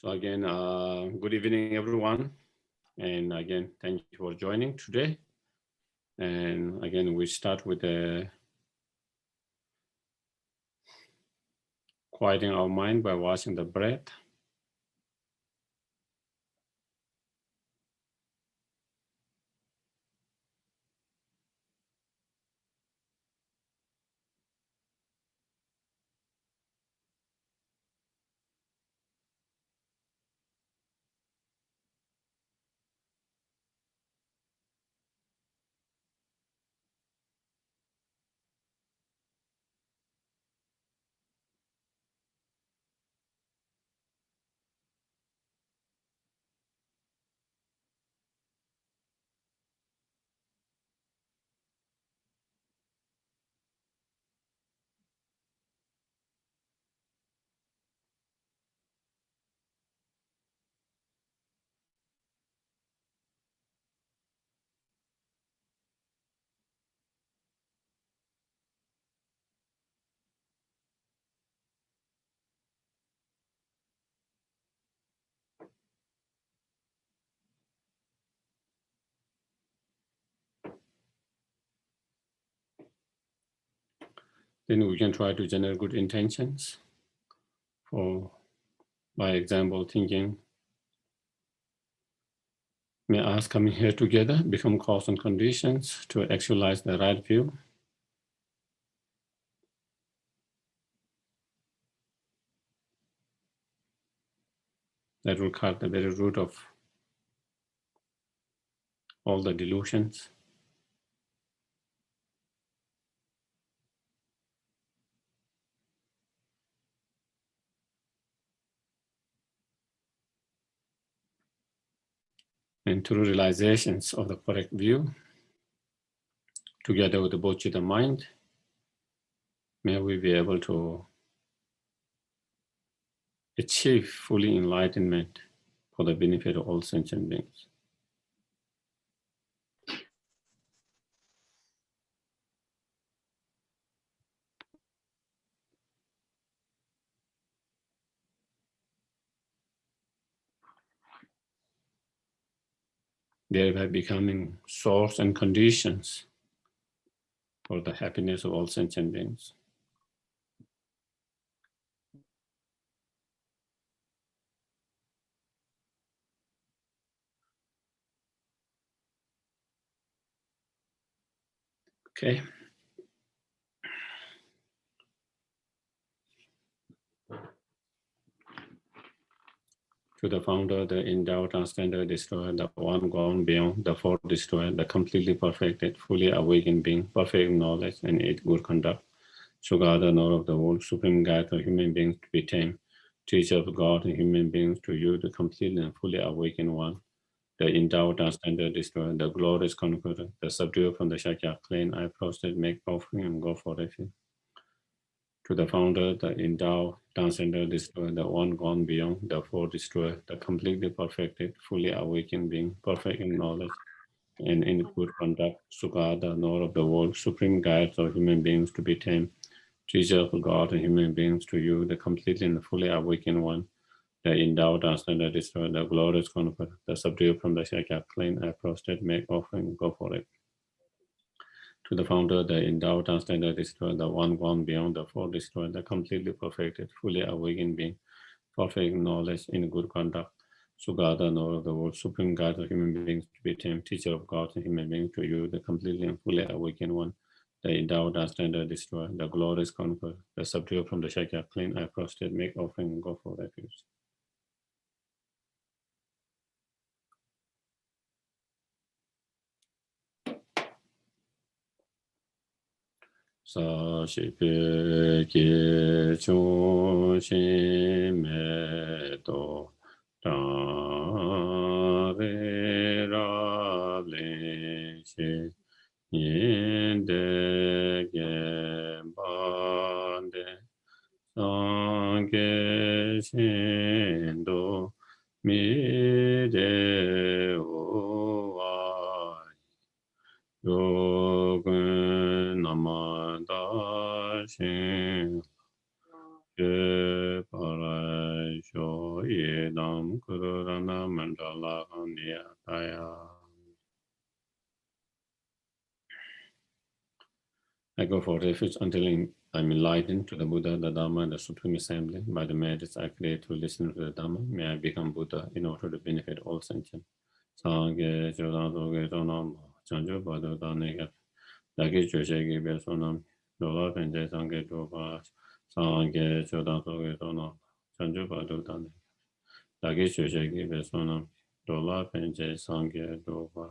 So again, good evening, everyone. And again, thank you for joining today. And again, we start with quieting our mind by watching the breath. Then we can try to generate good intentions for, by example, thinking, may us coming here together become cause and conditions to actualize the right view. That will cut the very root of all the delusions. And through realizations of the correct view, together with the Bodhicitta mind, may we be able to achieve fully enlightenment for the benefit of all sentient beings. Thereby becoming source and conditions for the happiness of all sentient beings. Okay. To the founder, the endowed, transcendent destroyer, the one gone beyond, the fourth destroyer, the completely perfected, fully awakened being, perfect knowledge and eight good conduct, Sugar, the Lord of the world, supreme guide of human beings to be tamed, teacher of God and human beings to you, the completely and fully awakened one, the endowed, transcendent destroyer, the glorious conqueror, the subduer from the Shakya clan, I prostrate, make offering and go for refuge. To the founder, the endowed, transcendent destroyer, the one gone beyond, the fourth destroyer, the completely perfected, fully awakened being, perfect in knowledge and in good conduct, Sukha, the Lord of the world, supreme guides of human beings to be tamed, teacher of God and human beings to you, the completely and fully awakened one, the endowed, transcendent destroyer, the glorious conqueror, the subduer from the Shakya clan, I prostrate, make offering, go for it. To the founder, the endowed, transcendent destroyer, the one gone beyond, the fourth destroyer, the completely perfected, fully awakened being, perfect knowledge in good conduct, Sugata, Lord of the world, supreme guide of human beings to be tamed, teacher of God and human beings to you, the completely and fully awakened one, the endowed, transcendent destroyer, the glorious conqueror, the subduer from the Shakya clean, I prostrate, make offering and go for refuge. 사시베 조심해도 라베라레시 인데게 반데 상계신도 미래오아 요근 남아다신 예바라쇼 jo yedam kururana mandala niyataya. I go for refuge until I'm enlightened to the Buddha, the Dhamma, and the Supreme Assembly. By the merits I create to listen to the Dhamma, may I become Buddha in order to benefit all sentient. Sangye chodan soge sonam chanjo bado dhanega dagi choshegi be sonam dola penje sangye choba sangye chodan soge sonam chanjo bado dhanega dagi choshegi be sonam dola penje sangye choba.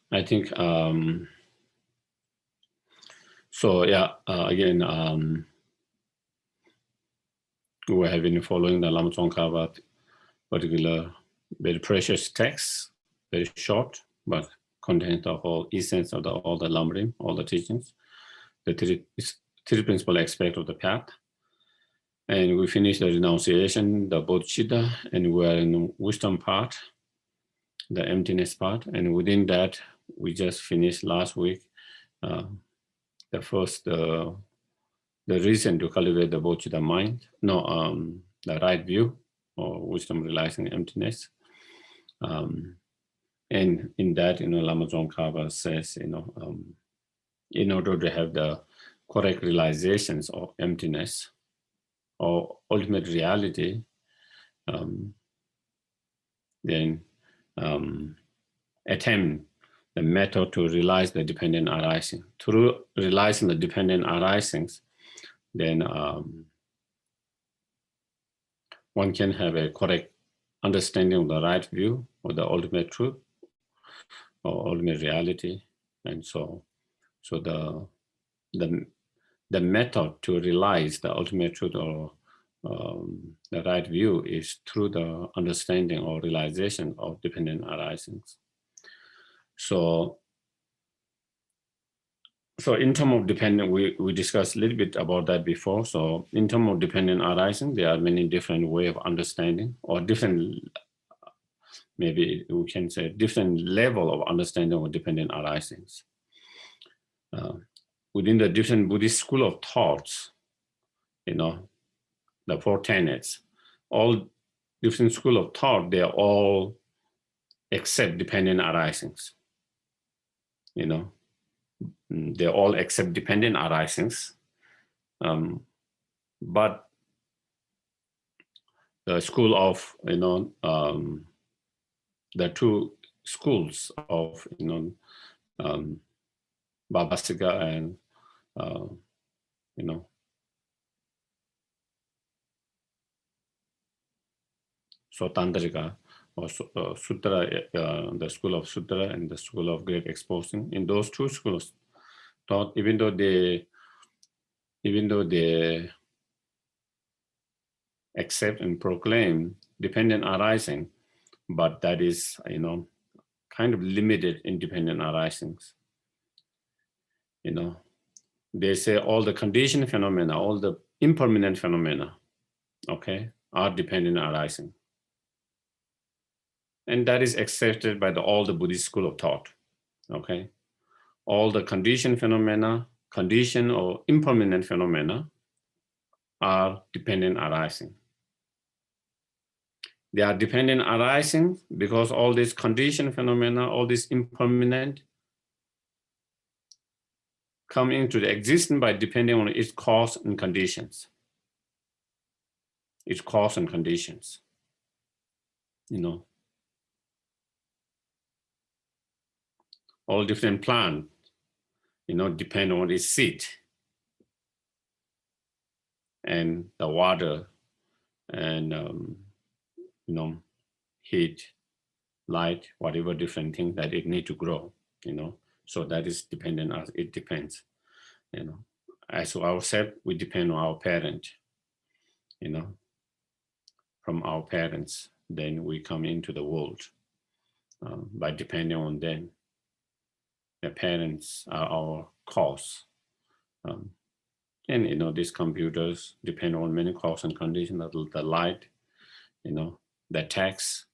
I think so. Yeah. Again, we have been following the Lama Tsongkhapa particular very precious text, very short, but contains the whole essence of all the Lamrim, all the teachings, the three principal aspects of the path. And we finished the renunciation, the bodhicitta, and we are in the wisdom part, the emptiness part. And within that, we just finished last week the first, the reason to cultivate the bodhicitta mind, the right view, or wisdom realizing emptiness. And in that, Lama Tsongkhapa says, in order to have the correct realizations of emptiness or ultimate reality, then attempt the method to realize the dependent arising. Through realizing the dependent arisings, then one can have a correct understanding of the right view of the ultimate truth or ultimate reality. And so the method to realize the ultimate truth or the right view is through the understanding or realization of dependent arisings. So in terms of dependent, we discussed a little bit about that before. So in terms of dependent arising, there are many different ways of understanding, or different, maybe we can say different level of understanding of dependent arisings. Within the different Buddhist school of thoughts, the four tenets, all different school of thought, they all accept dependent arisings. They all accept dependent arisings, but the school of the two schools of Vaibhasika and Sotandrika, or Sutra, the school of Sutra and the school of great exposition. In those two schools, thought, even though they accept and proclaim dependent arising, but that is kind of limited independent arisings. They say all the conditioned phenomena, all the impermanent phenomena, okay, are dependent arising. And that is accepted by all the Buddhist school of thought, okay? All the conditioned phenomena, conditioned or impermanent phenomena are dependent arising. They are dependent arising because all these conditioned phenomena, all these impermanent, come into the existence by depending on its cause and conditions. Its cause and conditions, all different plants, depend on its seed and the water and, heat, light, whatever different thing that it need to grow, so that is dependent as it depends, As ourselves, we depend on our parent, from our parents, then we come into the world by depending on them. The parents are our cause. And, these computers depend on many cause and conditions. The light, the text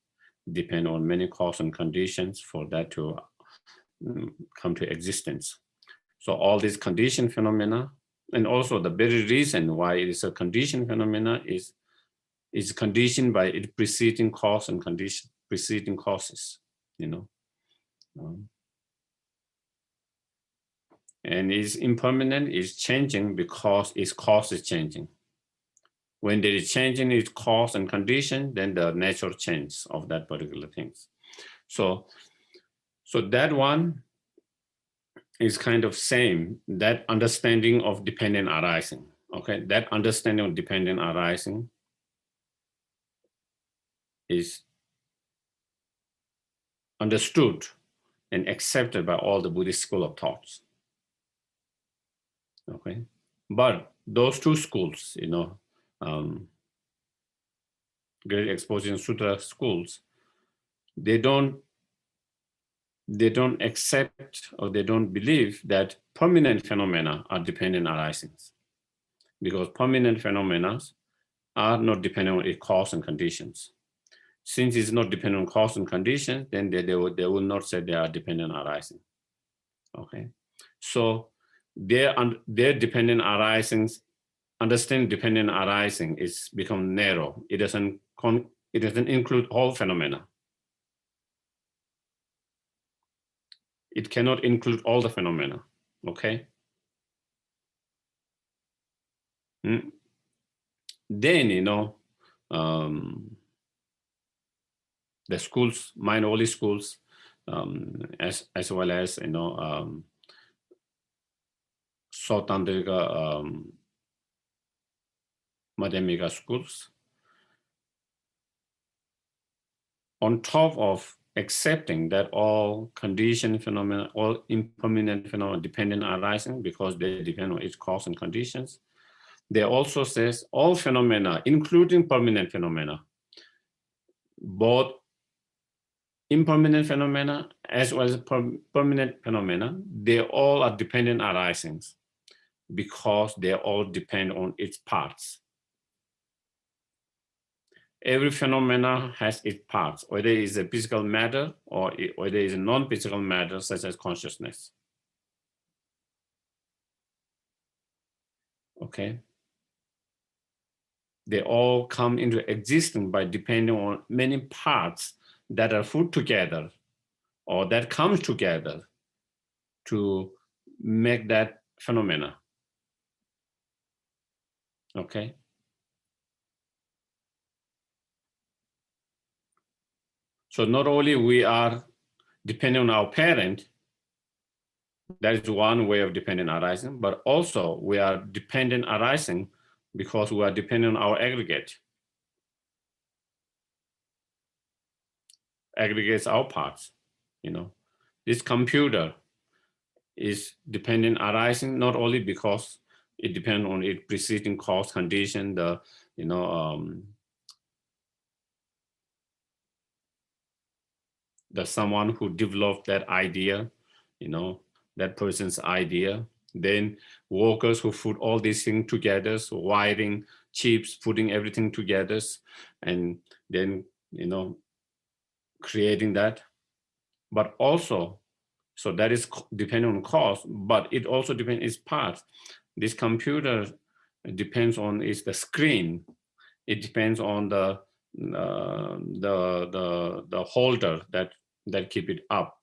depend on many cause and conditions for that to come to existence. So all these condition phenomena, and also the very reason why it is a condition phenomena is conditioned by its preceding cause and condition, preceding causes, and is impermanent, is changing because its cause is changing. When there is changing its cause and condition, then the natural change of that particular things. So that one is kind of same, that understanding of dependent arising. Okay, that understanding of dependent arising is understood and accepted by all the Buddhist school of thoughts. Okay, but those two schools, Great Exposition Sutra schools, they don't accept or they don't believe that permanent phenomena are dependent arisings, because permanent phenomena are not dependent on its cause and conditions. Since it's not dependent on cause and conditions, then they will not say they are dependent arising. Okay, so their dependent arisings, understanding dependent arising is become narrow. It doesn't include all phenomena. It cannot include all the phenomena. Okay. Then the schools, mind-only schools, as well as Sautrantika Madhyamika schools, on top of accepting that all condition phenomena, all impermanent phenomena dependent arising because they depend on its cause and conditions, they also says all phenomena, including permanent phenomena, both impermanent phenomena as well as permanent phenomena, they all are dependent arisings because they all depend on its parts. Every phenomena has its parts, whether it is a physical matter or whether it is a non-physical matter, such as consciousness. Okay. They all come into existence by depending on many parts that are put together or that comes together to make that phenomena. Okay. So not only we are depending on our parent, that is one way of dependent arising, but also we are dependent arising because we are dependent on our aggregate. Aggregates our parts, This computer is dependent arising not only because it depends on its preceding cause condition, the someone who developed that idea, that person's idea, then workers who put all these things together, so wiring, chips, putting everything together, and then creating that. But also, so that is depending on cost, but it also depends on its parts. This computer depends on the screen. It depends on the holder that keep it up.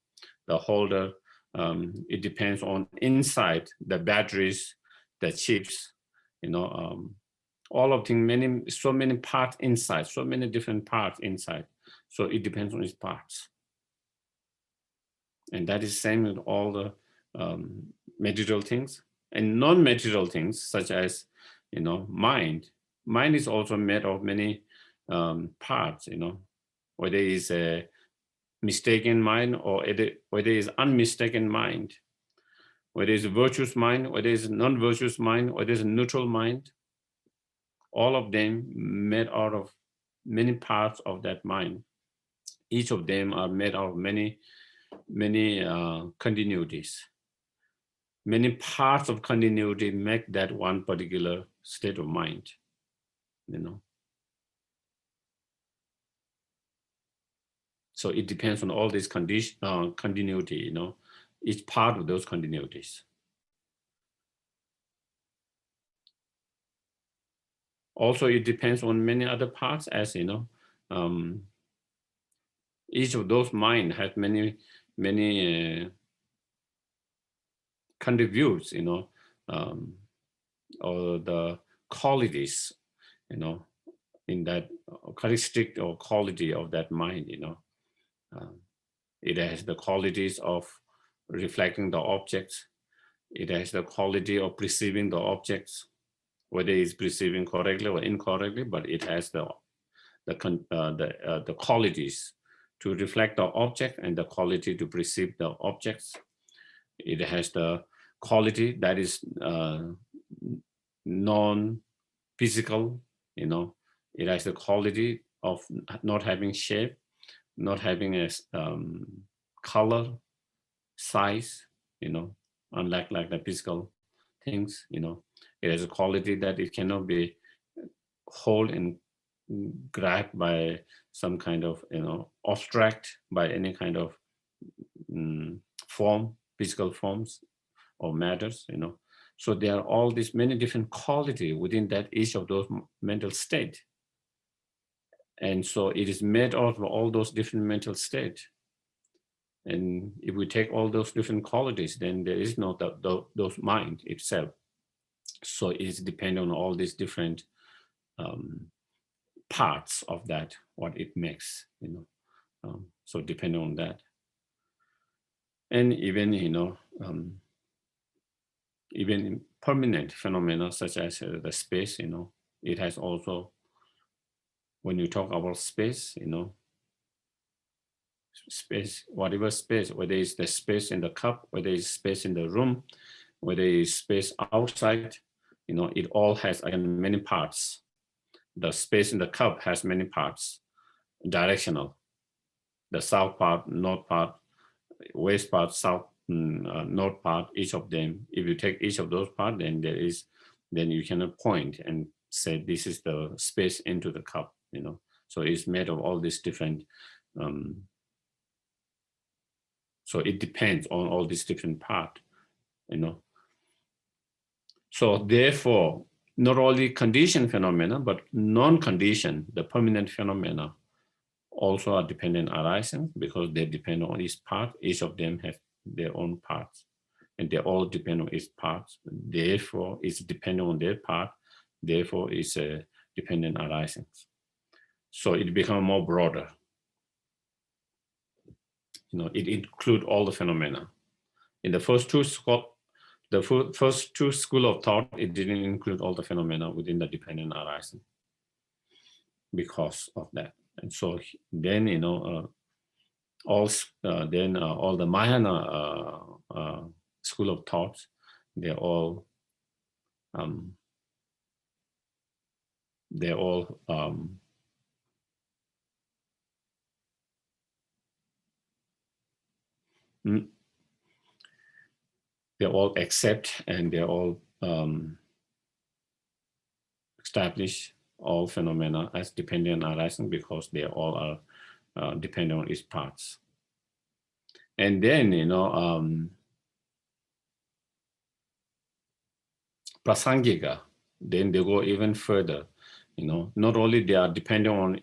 The holder, it depends on inside the batteries, the chips, all of things, so many parts inside, so many different parts inside. So it depends on its parts. And that is same with all the material things and non-material things, such as, mind. Mind is also made of many parts, whether it is a mistaken mind or whether it is unmistaken mind, whether it is a virtuous mind, whether it is a non-virtuous mind, whether it is a neutral mind. All of them made out of many parts of that mind. Each of them are made out of many continuities. many parts of continuity make that one particular state of mind, you know. So it depends on all this continuity, you know, each part of those continuities. Also, it depends on many other parts, as you know, each of those mind has many contributes, you know, or the qualities, you know, in that characteristic or quality of that mind, you know. It has the qualities of reflecting the objects. It has the quality of perceiving the objects, whether it's perceiving correctly or incorrectly, but it has the qualities to reflect the object and the quality to perceive the objects. It has the quality that is non-physical, you know. It has the quality of not having shape, not having a color, size, you know, unlike like the physical things, you know. It has a quality that it cannot be hold and grabbed by some kind of, you know, abstract by any kind of form, physical forms or matters, you know. So there are all these many different quality within that each of those mental state. And so it is made out of all those different mental states. And if we take all those different qualities, then there is no those mind itself. So it's dependent on all these different parts of that, what it makes, you know. So depending on that. And even, you know, even in permanent phenomena such as the space, you know, it has also, when you talk about space, you know, space, whatever space, whether it's the space in the cup, whether it's space in the room, whether it's space outside, you know, it all has, again, many parts. The space in the cup has many parts, directional. The south part, north part, west part, south, north part, each of them. If you take each of those parts, then then you can point and say this is the space into the cup, you know. So it's made of all these different, so it depends on all these different parts, you know. So therefore, not only conditioned phenomena, but non-conditioned, the permanent phenomena, also are dependent arising because they depend on each part. Each of them have their own parts, and they all depend on each part. Therefore, it's dependent on their part. Therefore, it's a dependent arising. So it becomes more broader. You know, it includes all the phenomena. In the first two schools of thought, it didn't include all the phenomena within the dependent arising because of that. And so then, you know, all the Mahayana school of thought, they're all accept, and they're all establish all phenomena as dependent arising because they all are dependent on its parts. And then, you know, Prasangika, then they go even further, you know, not only they are dependent on,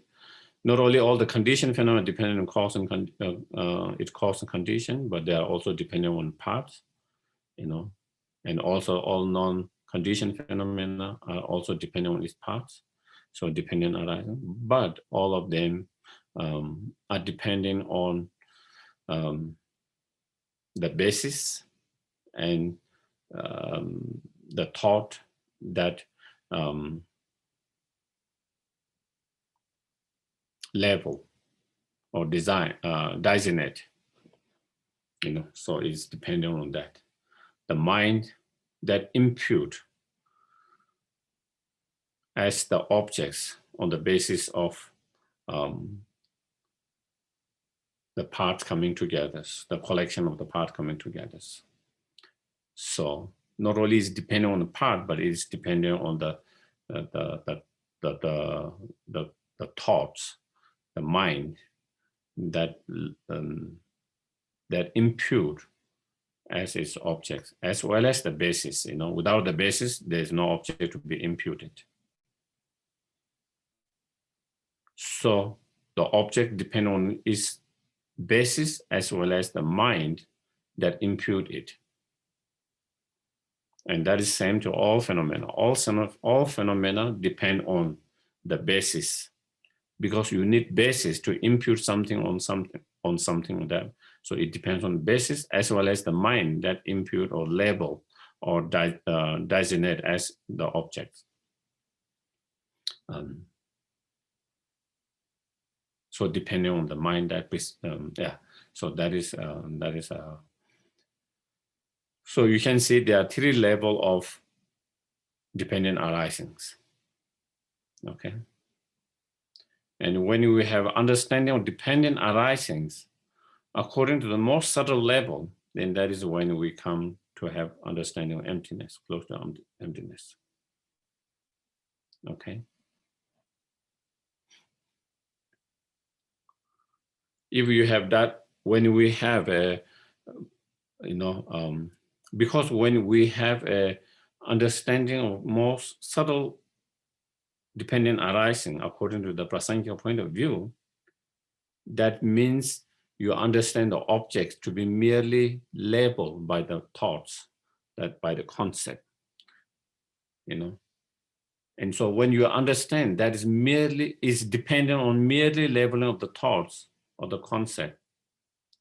not only all the condition phenomena dependent on cause and its cause and condition, but they are also dependent on parts, you know, and also all non-conditioned phenomena are also dependent on its parts. So dependent arising, but all of them are depending on the basis and the thought that level or design designate, you know. So it's dependent on that. The mind that impute as the objects on the basis of the parts coming together, the collection of the parts coming together. So not only is depending on the part, but it's depending on the thoughts, the mind that that impute as its object, as well as the basis. Without the basis, there's no object to be imputed. So the object depends on its basis as well as the mind that impute it. And that is same to all phenomena. All phenomena depend on the basis, because you need basis to impute something on something like that. So it depends on the basis as well as the mind that impute or label or designate as the object. So depending on the mind that so that is so you can see there are three levels of dependent arisings. Okay. And when we have understanding of dependent arisings, according to the more subtle level, then that is when we come to have understanding of emptiness, close to emptiness. Okay. If you have that, when we have a, because when we have a understanding of more subtle dependent arising, according to the Prasankhya point of view, that means you understand the objects to be merely labeled by the thoughts, that by the concept, And so when you understand that is dependent on merely labeling of the thoughts or the concept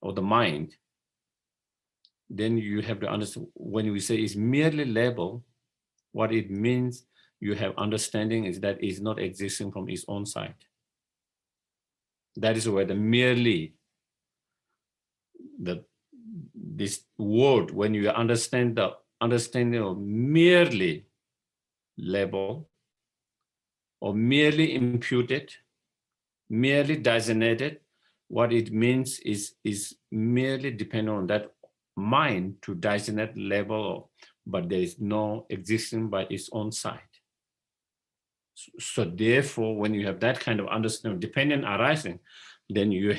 or the mind, then you have to understand when we say it's merely labeled, what it means you have understanding is that it's not existing from its own side. That is where the merely, this word, when you understand the understanding of merely label or merely imputed, merely designated, what it means is merely dependent on that mind to designate label, but there is no existing by its own side. So therefore, when you have that kind of understanding of dependent arising, then you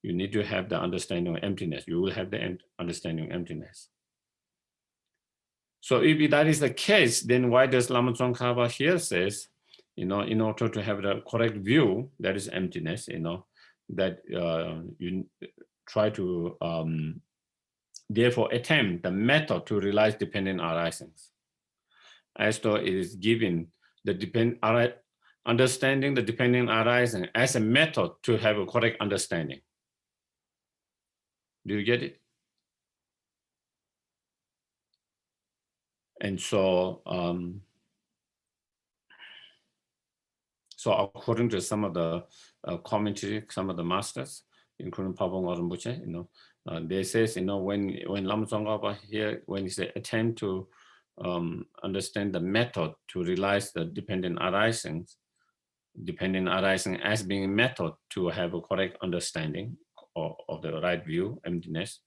need to have the understanding of emptiness. You will have the understanding of emptiness. So if that is the case, then why does Lama Tsongkhapa here says, in order to have the correct view, that is emptiness, that you try to therefore attempt the method to realize dependent arisings, as though it is given the understanding the dependent arising as a method to have a correct understanding. Do you get it? And so, so according to some of the commentary, some of the masters, including Pabong Rinpoche, they says, when Lama Tsongkhapa here, when he say attempt to understand the method to realize the dependent arising as being a method to have a correct understanding of the right view, emptiness,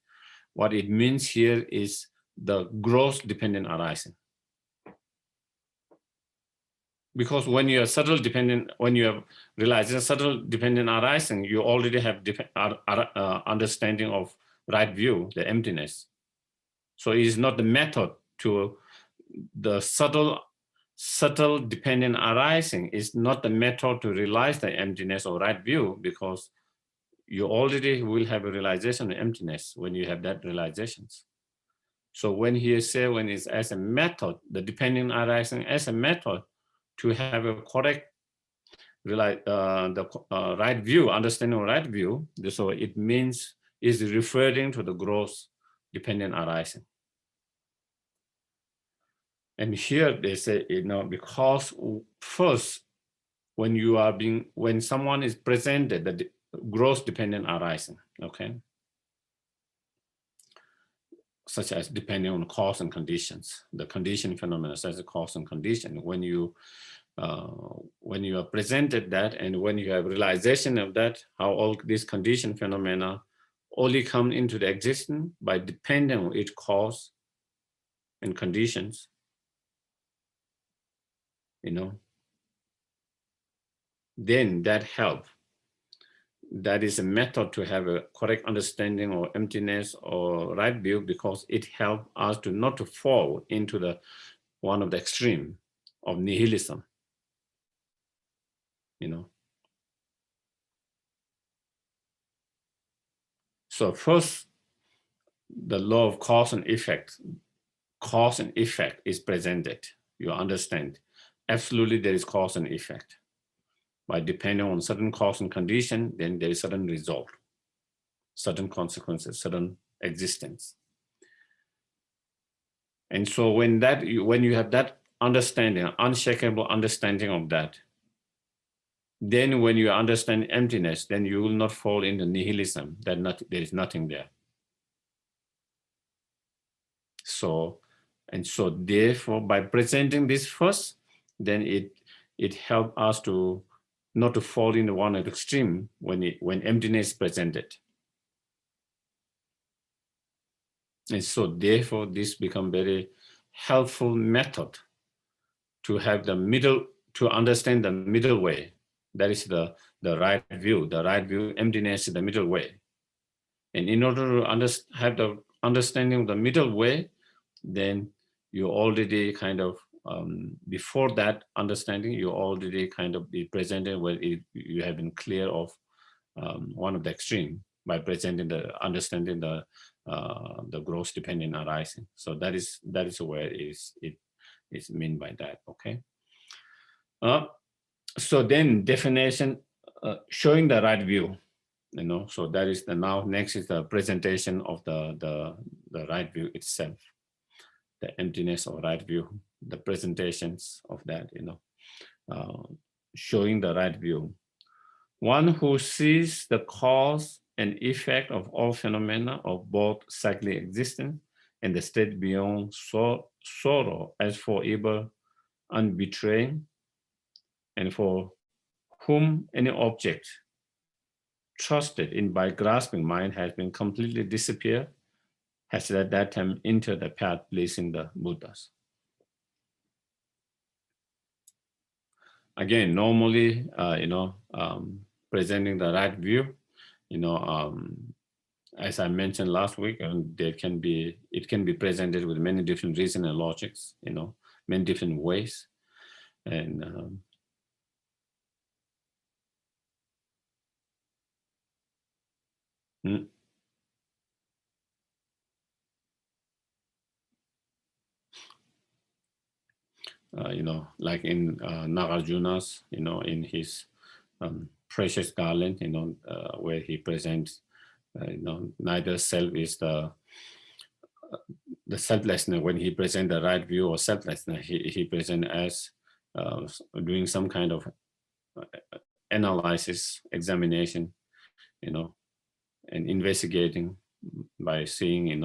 what it means here is the gross dependent arising. Because when you are subtle dependent, when you have realized a subtle dependent arising, you already have understanding of right view, the emptiness. So it is not the method to the subtle dependent arising is not the method to realize the emptiness or right view, because you already will have a realization of emptiness when you have that realizations. So when he say when it's as a method, the dependent arising as a method to have a correct right view, understanding of right view, so it means is referring to the gross dependent arising. And here they say, because first, when someone is presented the gross dependent arising, okay, such as depending on cause and conditions, the condition phenomena such as cause and condition, when you are presented that, and when you have realization of that, how all these condition phenomena only come into the existence by depending on its cause and conditions, then that help. That is a method to have a correct understanding of emptiness or right view, because it helps us to not to fall into the one of the extreme of nihilism. So first, the law of cause and effect is presented. You understand. Absolutely, there is cause and effect. By depending on certain cause and condition, then there is certain result, certain consequences, certain existence. And so when you have that understanding, unshakable understanding of that, then when you understand emptiness, then you will not fall into nihilism, that there is nothing there. So therefore, by presenting this first, then it helps us to not to fall into one extreme when emptiness is presented. And so therefore, this becomes very helpful method to have the middle, to understand the middle way. That is the right view. The right view, emptiness is the middle way. And in order to have the understanding of the middle way, then you already kind of, before that understanding, you already kind of be presented where you have been clear of one of the extreme by presenting the understanding the gross dependent arising. So that is where it is meant by that. Okay. So then definition, showing the right view. So that is now next is the presentation of the right view itself, the emptiness of right view, the presentations of that, showing the right view. One who sees the cause and effect of all phenomena of both cyclic existence and the state beyond sorrow as forever unbetraying, and for whom any object trusted in by grasping mind has been completely disappeared, has at that time entered the path pleasing the Buddhas. Again, normally, presenting the right view, as I mentioned last week, it can be presented with many different reasons and logics, many different ways, and like in Nagarjuna's, in his Precious Garland, where he presents, neither self is the selflessness. When he presents the right view of selflessness, he presents as doing some kind of analysis, examination, and investigating by seeing,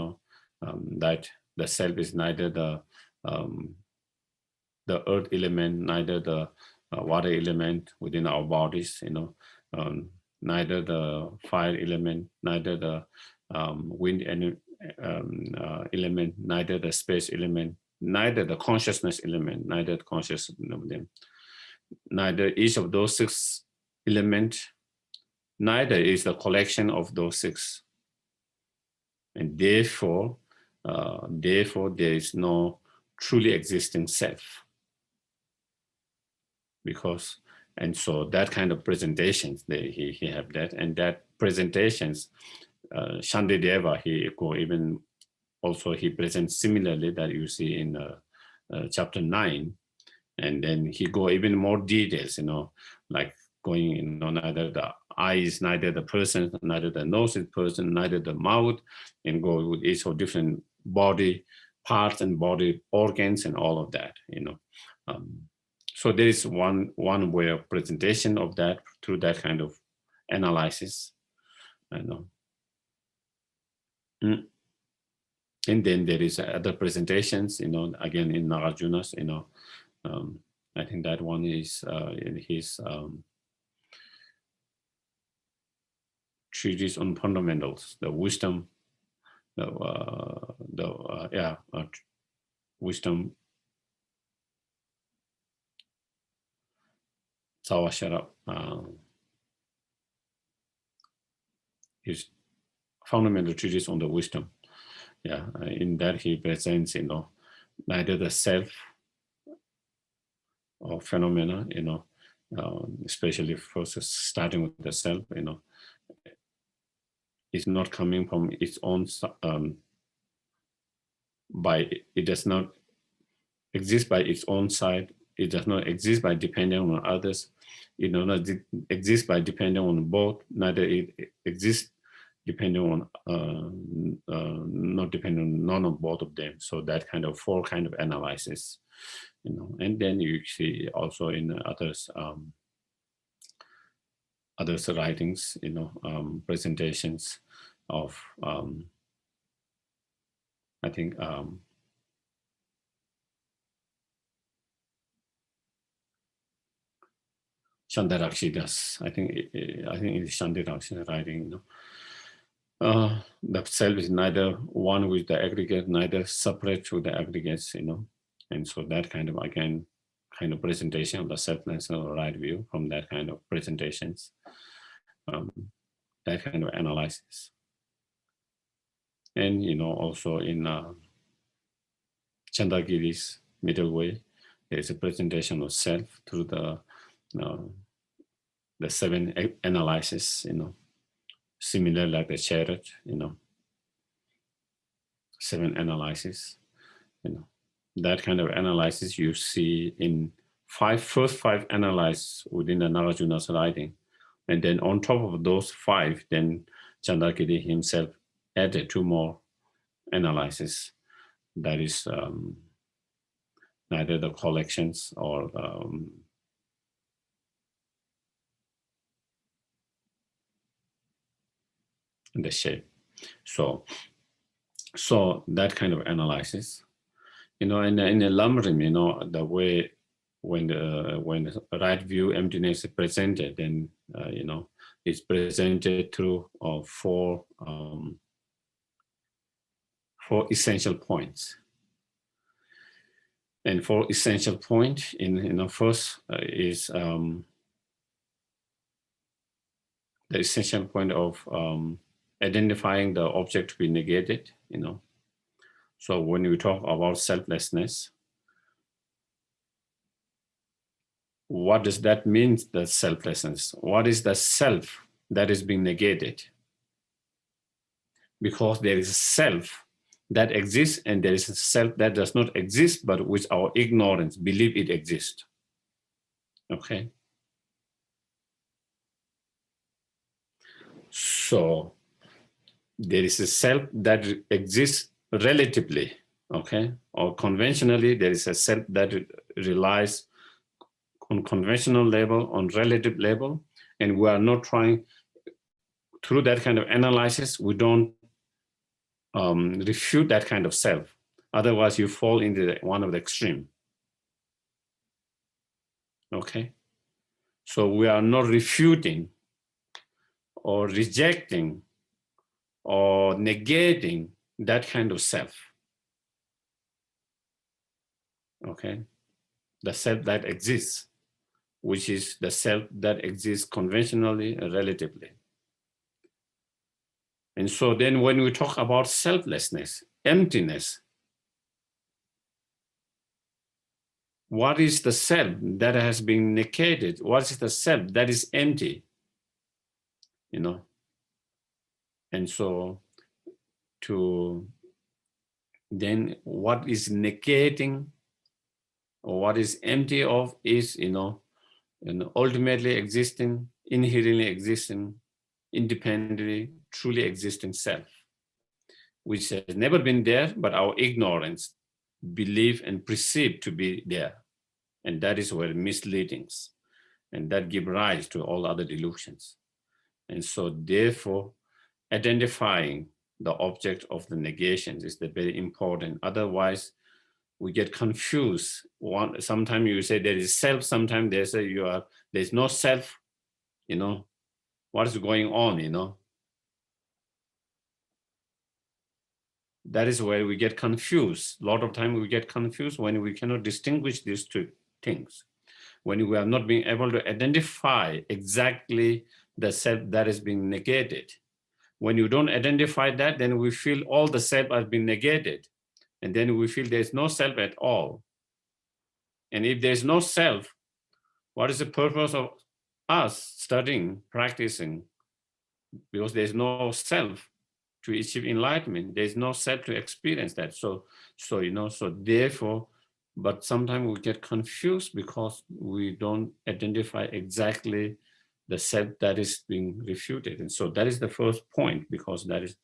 that the self is neither the earth element, neither the water element within our bodies, neither the fire element, neither the wind element, neither the space element, neither the consciousness element, neither the consciousness of them, neither each of those 6 elements, neither is the collection of those 6. And therefore there is no truly existing self. Because, and so that kind of presentations, he have that, and that presentations, Shantideva, he presents similarly that you see in chapter 9, and then he go even more details, like going, neither the eyes, neither the person, neither the nose is person, neither the mouth, and go with each of different body parts and body organs and all of that, So there is one way of presentation of that through that kind of analysis, And then there is other presentations, again in Nagarjuna's, I think that one is in his treatise on fundamentals, the wisdom, wisdom, Zawashara, his fundamental treatise on the wisdom. Yeah, in that he presents, neither the self or phenomena, especially first starting with the self, is not coming from its own, it does not exist by its own side. It does not exist by depending on others. It does not exist by depending on both. Neither it exists depending on, not depending on none of both of them. So that kind of four kind of analysis, and then you see also in others, others writings, presentations of, I think, Shantarakshi does. I think it's Shantarakshi writing. The self is neither one with the aggregate, neither separate with the aggregates. And so that kind of, again, kind of presentation of the selfless or right view from that kind of presentations, that kind of analysis. And also in Chandagiri's middle way, there's a presentation of self through the seven analysis, similar like the chariot, seven analysis, that kind of analysis you see in first five analyses within the Nagarjuna's writing. And then on top of those five, then Chandagiri himself added two more analyses. That is neither the collections or the shape. So that kind of analysis, in the Lamrim, the way when the right view emptiness is presented, then it's presented through four essential points. And four essential points in first is the essential point of identifying the object to be negated, So when we talk about selflessness, what does that mean, the selflessness? What is the self that is being negated? Because there is a self that exists and there is a self that does not exist, but which our ignorance believe it exists. Okay? So there is a self that exists relatively, okay? Or conventionally, there is a self that relies on conventional level, on relative level, and we are not trying, through that kind of analysis, we don't refute that kind of self. Otherwise, you fall into one of the extreme. Okay? So we are not refuting or rejecting or negating that kind of self. Okay? The self that exists, which is the self that exists conventionally and relatively. And so then when we talk about selflessness, emptiness, what is the self that has been negated? What is the self that is empty? And so then what is negating or what is empty of is, ultimately existing, inherently existing, independently, truly existing self, which has never been there, but our ignorance believe and perceive to be there. And that is where misleadings, and that give rise to all other delusions. And so therefore, identifying the object of the negations is very important. Otherwise, we get confused. Sometimes you say there is self, sometimes they say there's no self, what is going on, that is where we get confused. A lot of time we get confused when we cannot distinguish these two things. When we are not being able to identify exactly the self that is being negated. When you don't identify that, then we feel all the self has been negated. And then we feel there's no self at all. And if there's no self, what is the purpose of us studying, practicing? Because there's no self to achieve enlightenment. There's no self to experience that. So therefore, but sometimes we get confused because we don't identify exactly the self that is being refuted. And so that is the first point, because that is,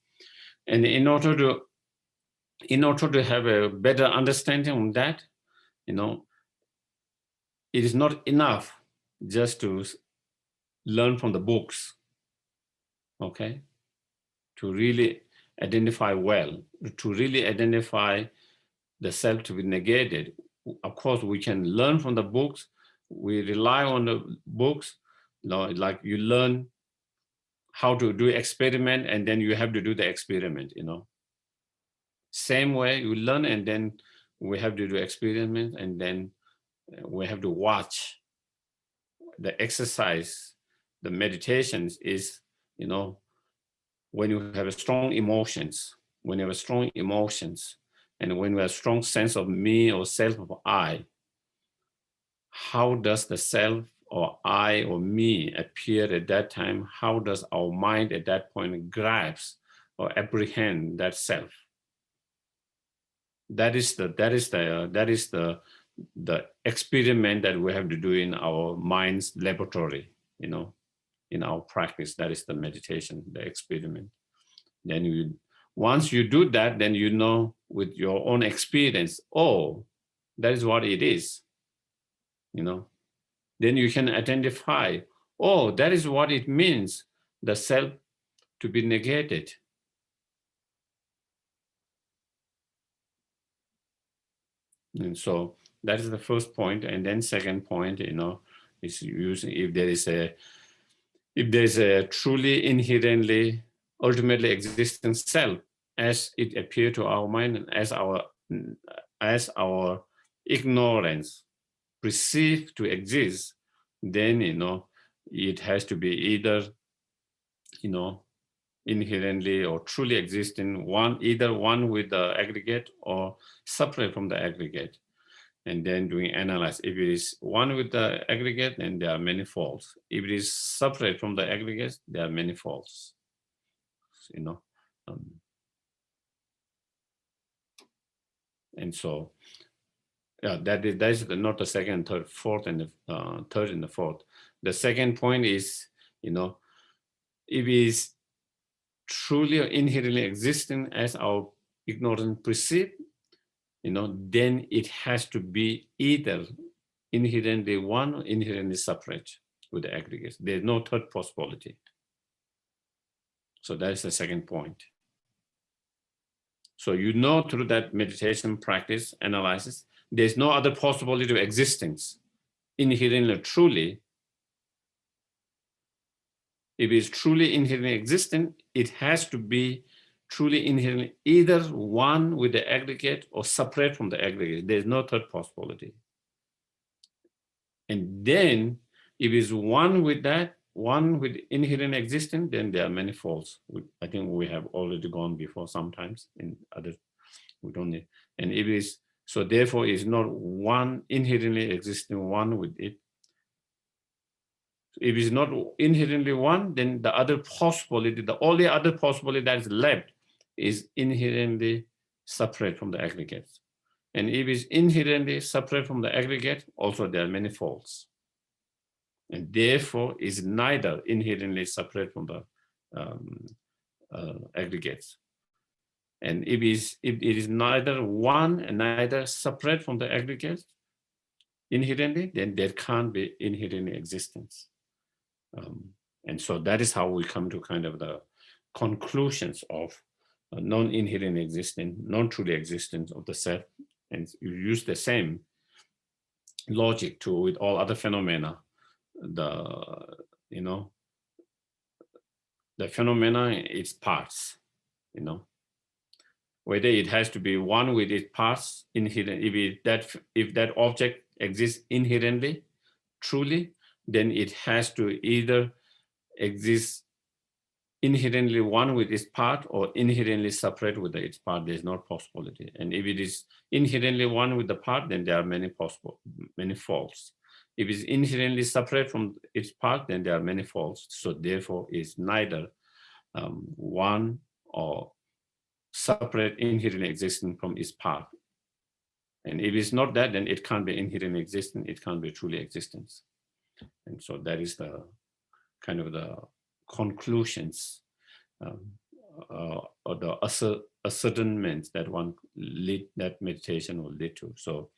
and in order to have a better understanding of that, it is not enough just to learn from the books, okay? To really identify well, to really identify the self to be negated. Of course, we can learn from the books. We rely on the books, like you learn how to do experiment, and then you have to do the experiment, Same way you learn, and then we have to do experiment, and then we have to watch the exercise. The meditations is, when you have a strong emotions, and when you have a strong sense of me or self of I, how does the self or I or me appear at that time? How does our mind at that point grasp or apprehend that self? That is the experiment that we have to do in our mind's laboratory, in our practice. That is the meditation, the experiment. Then once you do that, then with your own experience, oh, that is what it is, Then you can identify, oh, that is what it means, the self to be negated. And so that is the first point. And then second point, is using, if there is a truly inherently ultimately existent self as it appears to our mind, and as our ignorance perceived to exist, then it has to be either inherently or truly existing, either one with the aggregate or separate from the aggregate. And then doing analyze. If it is one with the aggregate, then there are many faults. If it is separate from the aggregate, there are many faults. And so, yeah, that is not the second, third, fourth, and the third and the fourth. The second point is, if it is truly or inherently existing as our ignorance perceive, then it has to be either inherently one or inherently separate with the aggregates. There's no third possibility. So that is the second point. So through that meditation practice, analysis, there's no other possibility of existence, inherently, truly. If it's truly inherently existent, it has to be truly inherently either one with the aggregate or separate from the aggregate. There's no third possibility. And then if it's one with that, one with inherent existence, then there are many faults. I think we have already gone before sometimes in other, we don't need. And if it is, so therefore it's not one inherently existing one with it. If it's not inherently one, then the other possibility, the only other possibility that is left is inherently separate from the aggregates. And if it's inherently separate from the aggregate, also there are many faults. And therefore is neither inherently separate from the aggregates. And if it is neither one and neither separate from the aggregates inherently, then there can't be inherent existence. And so that is how we come to kind of the conclusions of non-inherent existence, non-truly existence of the self. And you use the same logic with all other phenomena. The phenomena, its parts, whether it has to be one with its parts inherent. If that object exists inherently, truly, then it has to either exist inherently one with its part or inherently separate with its part. There's no possibility. And if it is inherently one with the part, then there are many faults. If it's inherently separate from its part, then there are many faults. So therefore, it's neither one or separate inherently existing from its part. And if it's not that, then it can't be inherently existing. It can't be truly existence. And so that is the kind of the conclusions or the ascertainments that that meditation will lead to. So,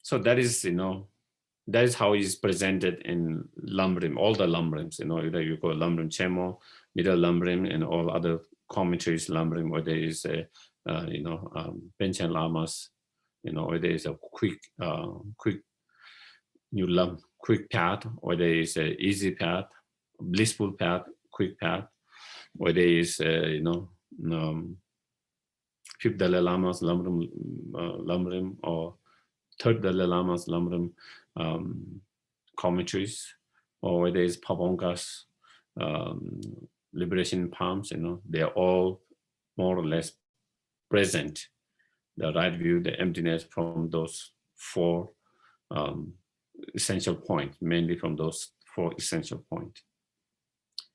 so that is, that is how it is presented in Lamrim, all the Lamrims, either you go Lamrim Chemo, Middle Lamrim, and all other commentaries Lamrim, or there is a, Panchen Lamas, or there is a quick path, or there is a easy path, blissful path, quick path, or there is, Fifth Dalai Lama's Lamrim, or Third Dalai Lama's Lamrim commentaries, or whether it's Pabonga's Liberation in Palms, they're all more or less present, the right view, the emptiness from those four essential points, mainly from those four essential points.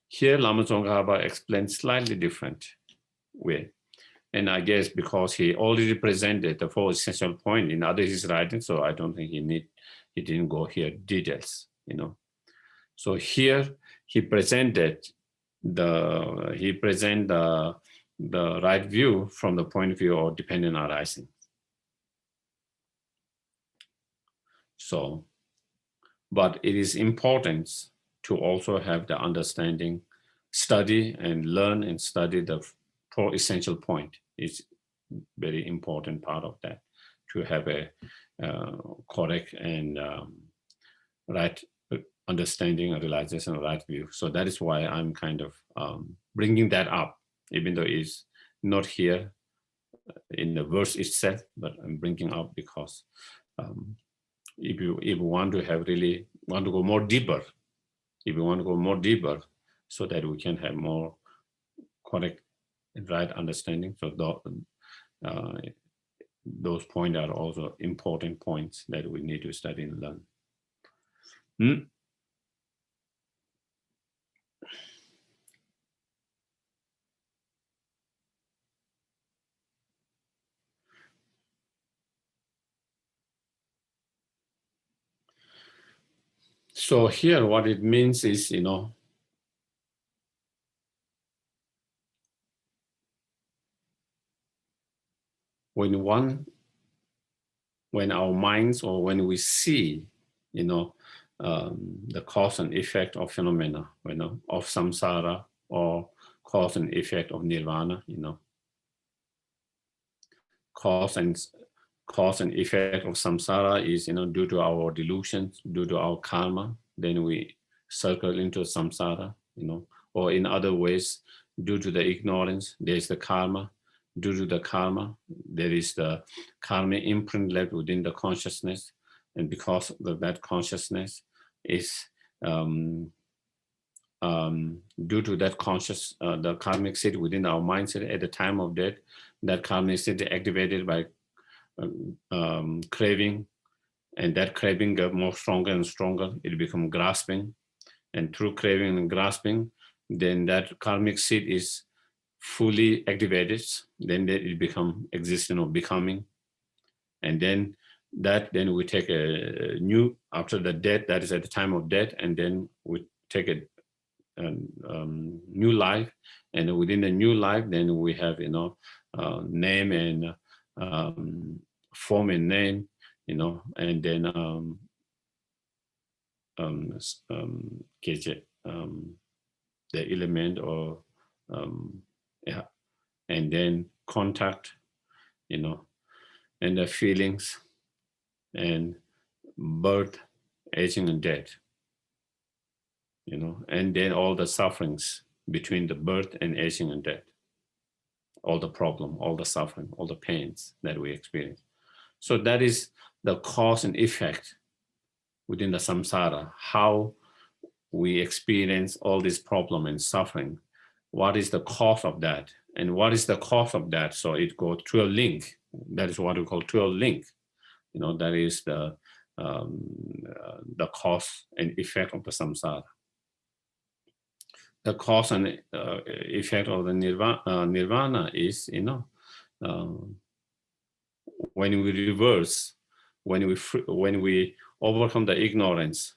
Here, Lama Tsongkhapa explains slightly different way. And I guess because he already presented the four essential points in other his writings, so I don't think he didn't go here details, So here he presented the right view from the point of view of dependent arising. So, but it is important to also have the understanding, study and learn and study the four essential points. It's very important part of that, to have a correct and right understanding and realization, right view. So that is why I'm kind of bringing that up, even though it's not here in the verse itself, but I'm bringing up because if you want to go more deeper, so that we can have more correct and right understanding. So those points are also important points that we need to study and learn. So here what it means is, when our minds, or when we see, the cause and effect of phenomena, of samsara, or cause and effect of nirvana, cause and effect of samsara is, due to our delusions, due to our karma, then we circle into samsara, or in other ways, due to the ignorance, there's the karma. Due to the karma, there is the karma imprint left within the consciousness. And because of that consciousness is, due to that the karmic state within our mindset at the time of death, that karmic state is activated by craving, and that craving got more stronger and stronger. It becomes grasping, and through craving and grasping, then that karmic seed is fully activated. Then it become existing or becoming, and then we take a new, after the death, that is at the time of death, and then we take a new life, and within the new life, then we have name and form and name, and then the element, or and then contact, and the feelings, and birth, aging, and death, and then all the sufferings between the birth and aging and death. all the problem, all the suffering, all the pains that we experience. So that is the cause and effect within the samsara, how we experience all this problem and suffering. What is the cause of that? And what is the cause of that? So it goes to a link. That is what we call to a link. That is the cause and effect of the samsara. The cause and effect of the nirvana is, when we reverse, when we overcome the ignorance,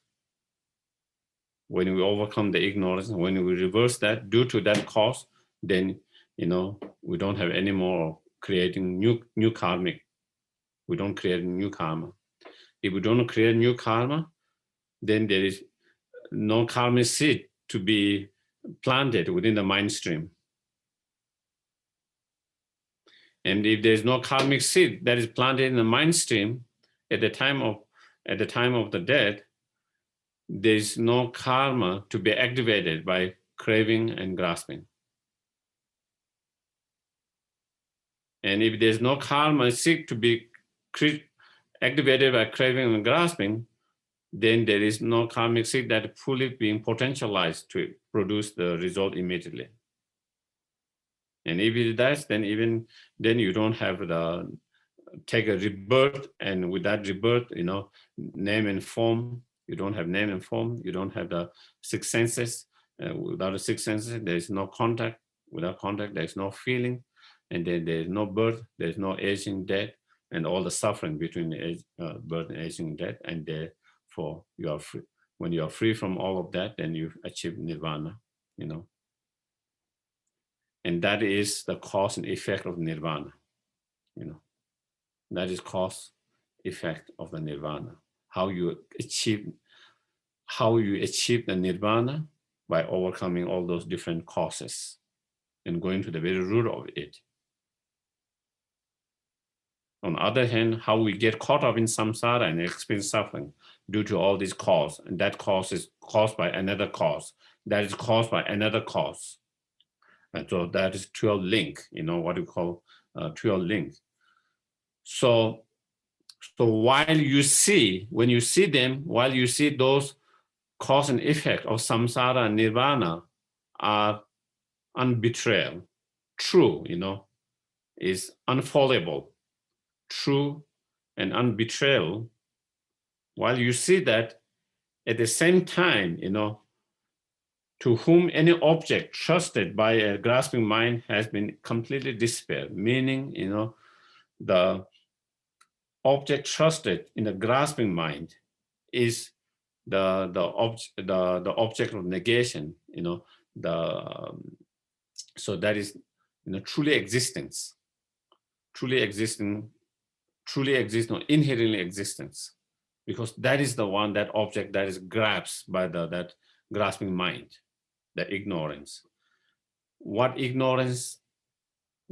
when we reverse that due to that cause, then we don't have any more creating new karmic. We don't create new karma. If we don't create new karma, then there is no karmic seed to be planted within the mind stream. And if there's no karmic seed that is planted in the mind stream at the time of the death, there's no karma to be activated by craving and grasping. And if there's no karma seed to be activated by craving and grasping, then there is no karmic seed that fully being potentialized to produce the result immediately. And if it does, then you don't have take a rebirth, and with that rebirth, name and form. You don't have name and form. You don't have the six senses. Without the six senses, there is no contact. Without contact, there is no feeling, and then there is no birth. There is no aging, death, and all the suffering between birth and aging, death. And therefore, you are free. When you are free from all of that, then you achieve nirvana. And that is the cause and effect of nirvana. That is cause effect of the nirvana. How you achieve the nirvana by overcoming all those different causes and going to the very root of it. On the other hand, how we get caught up in samsara and experience suffering due to all these causes, and that cause is caused by another cause, that is caused by another cause. And so that is 12 link, what we call 12 link. So when you see those cause and effect of samsara and nirvana are unbetrayal, true, is unfallible, true and unbetrayal, while you see that, at the same time, to whom any object trusted by a grasping mind has been completely dispelled, meaning, the object trusted in the grasping mind is the object of negation, so that is, truly existence, truly existing, inherently existence, because that is the one, that object that is grasped by that grasping mind, the ignorance. What ignorance,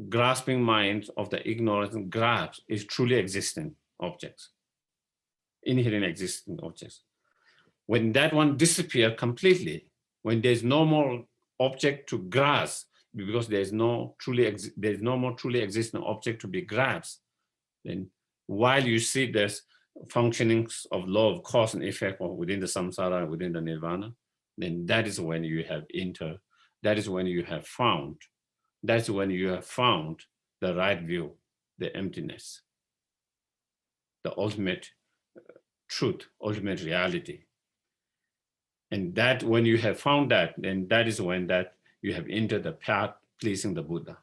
grasping mind of the ignorance grasps is truly existing objects, inherently existing objects. When that one disappears completely, when there's no more object to grasp, because there's no more truly existing object to be grasped, then while you see there's functionings of law of cause and effect within the samsara, within the nirvana, then that is when you have found the right view, the emptiness, the ultimate truth, ultimate reality. And that when you have found that, then that is when that you have entered the path pleasing the Buddha.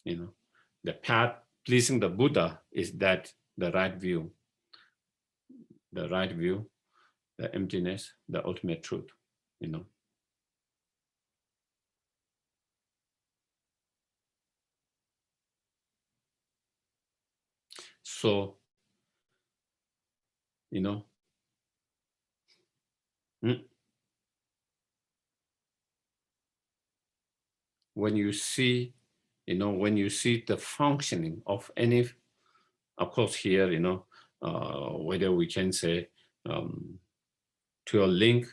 The path pleasing the Buddha is that the right view, the emptiness, the ultimate truth, So, when you see the functioning of any, of course here, whether we can say to a link,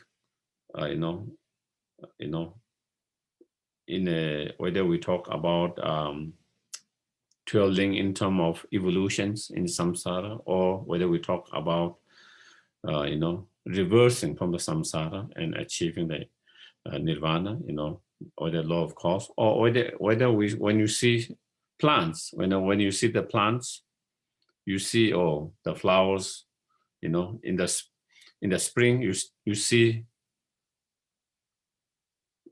whether we talk about twirling in terms of evolutions in samsara, or whether we talk about reversing from the samsara and achieving the nirvana, or the law of cause, or whether when you see plants, when you see the plants, you see the flowers, in the spring, you see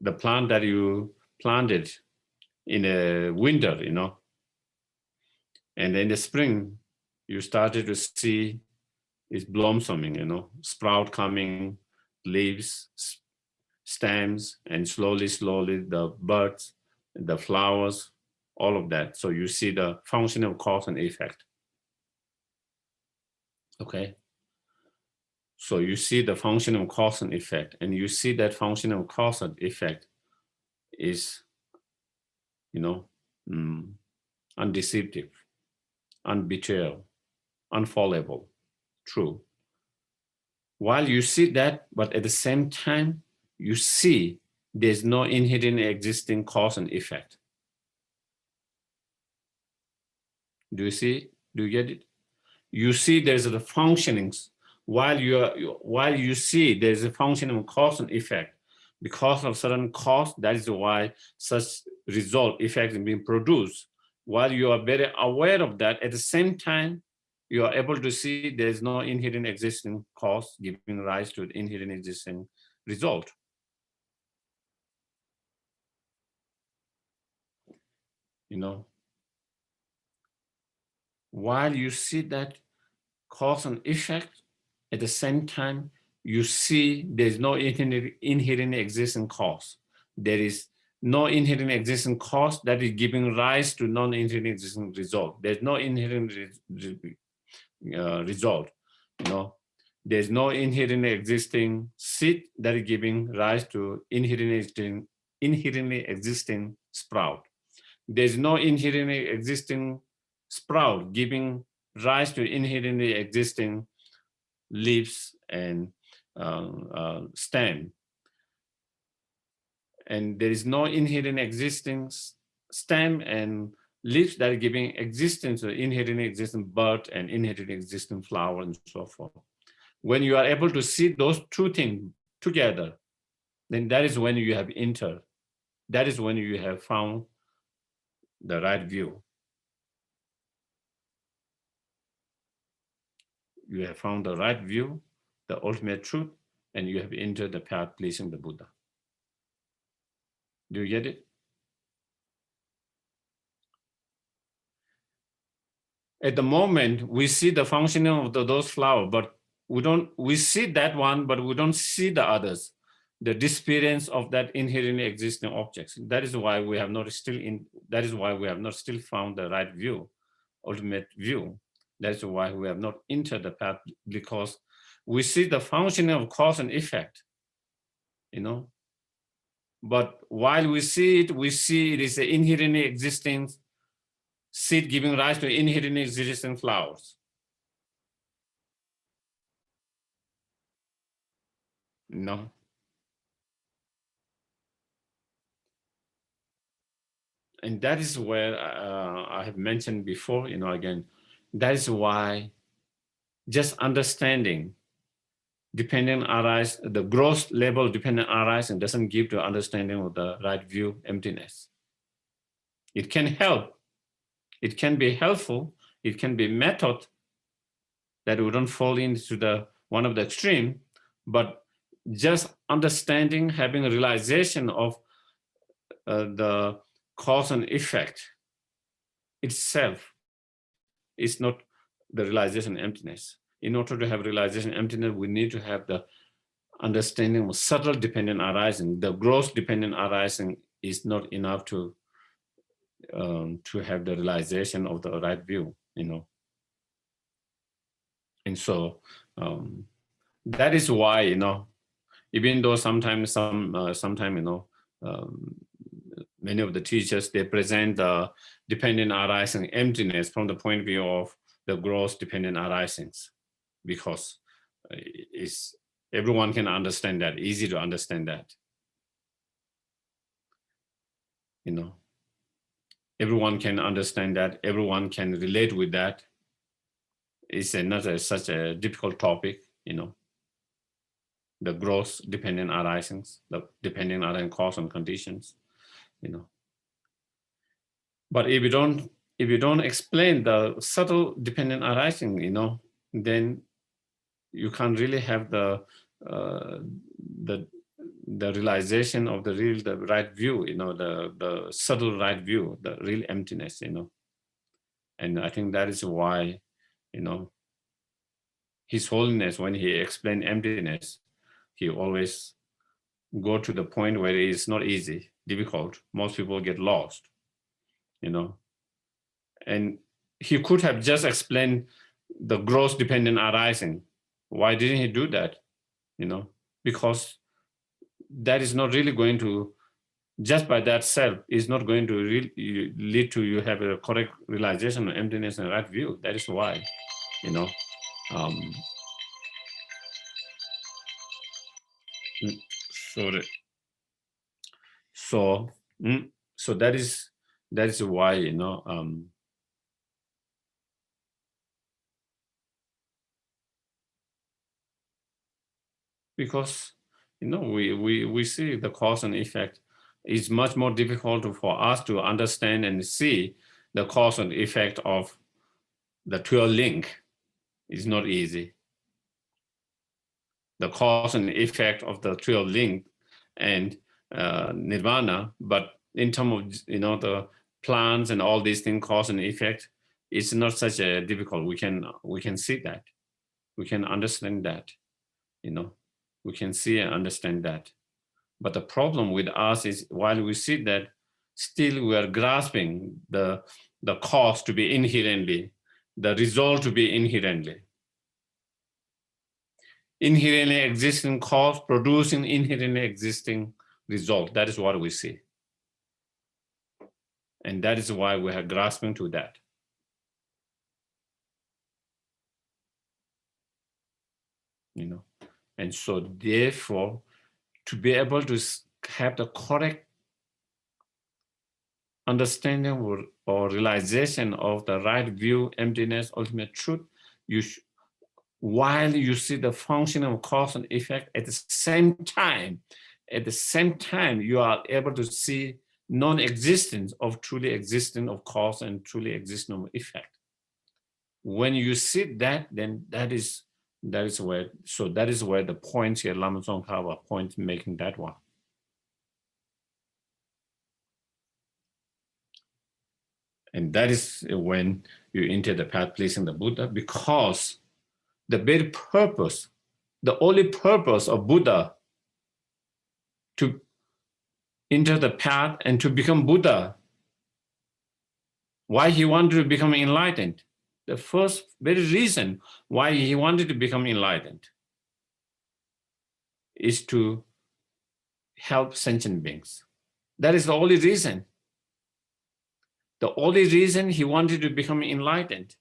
the plant that you planted in the winter, and in the spring you started to see it's blossoming, sprout coming, leaves, stems, and slowly the buds, the flowers, all of that. So you see the function of cause and effect. Okay. So you see the function of cause and effect, and you see that function of cause and effect is, undeceptive, unbetrayal, unfallible, true. While you see that, but at the same time, you see there's no inherent existing cause and effect. Do you see? Do you get it? You see there's the functionings. While you see there's a function of cause and effect, because of certain cause, that is why such result effect is being produced. While you are very aware of that, at the same time, you are able to see there's no inherent existing cause giving rise to the inherent existing result. While you see that cause and effect, at the same time, you see there's no inherent existing cause. There is no inherent existing cause that is giving rise to non-inherent existing result. There's no inherent result. There's no inherent existing seed that is giving rise to inherently existing sprout. There's no inherently existing sprout giving rise to inherently existing leaves and stem. And there is no inherent existing stem and leaves that are giving existence to inherently existing bud and inherently existing flower and so forth. When you are able to see those two things together, then that is when you have entered. That is when you have found the right view. You have found the right view, the ultimate truth, and you have entered the path pleasing the Buddha. Do you get it? At the moment, we see the functioning of those flowers, but we see that one, but we don't see the others, the disappearance of that inherently existing objects. That is why we have not still found the right view, ultimate view. That's why we have not entered the path, because we see the functioning of cause and effect, But while we see it is an inherently existing seed giving rise to inherently existing flowers. No. And that is where I have mentioned before, again, that is why just understanding dependent arising, the gross level dependent arising doesn't give the understanding of the right view emptiness. It can help. It can be helpful. It can be method that we don't fall into one of the extreme, but just understanding, having a realization of the cause and effect itself is not the realization emptiness. In order to have realization emptiness, we need to have the understanding of subtle dependent arising. The gross dependent arising is not enough to have the realization of the right view, And so that is why, even though sometimes many of the teachers, they present the dependent arising emptiness from the point of view of the gross dependent arisings, because everyone can understand that, easy to understand that. you know, everyone can understand that, everyone can relate with that. It's such a difficult topic, you know, the growth dependent arisings, the dependent arising cause and conditions, you know. But if you don't explain the subtle dependent arising, you know, then you can't really have the realization of the right view, you know, the subtle right view, the real emptiness, you know. And I think that is why, you know, His Holiness, when he explained emptiness, he always go to the point where it is not easy, difficult. Most people get lost, you know. And he could have just explained the gross dependent arising. Why didn't he do that? You know, because that is not really going to, just by that self, is not going to really lead to you have a correct realization of emptiness and right view. That is why, you know, sorry. So, so that is why, you know, because, you know, we see the cause and effect. It's much more difficult for us to understand and see the cause and effect of the 12 link. It's not easy. The cause and effect of the 12 link and nirvana, but in terms of, you know, the plants and all these things, cause and effect, it's not such a difficult. We can see that, we can understand that, you know, we can see and understand that. But the problem with us is, while we see that, still we are grasping the cause to be inherently, the result to be inherently existing cause producing inherently existing result. That is what we see. And that is why we are grasping to that. You know, and so therefore, to be able to have the correct understanding or realization of the right view, emptiness, ultimate truth, while you see the function of cause and effect, at the same time, you are able to see non-existence of truly existing of cause and truly existing of effect. When you see that, then that is where the point here, Lama Tsongkhapa point making that one. And that is when you enter the path pleasing the Buddha, because the very purpose, the only purpose of Buddha to enter the path and to become Buddha, why he wanted to become enlightened, the first very reason why he wanted to become enlightened is to help sentient beings. That is the only reason. The only reason he wanted to become enlightened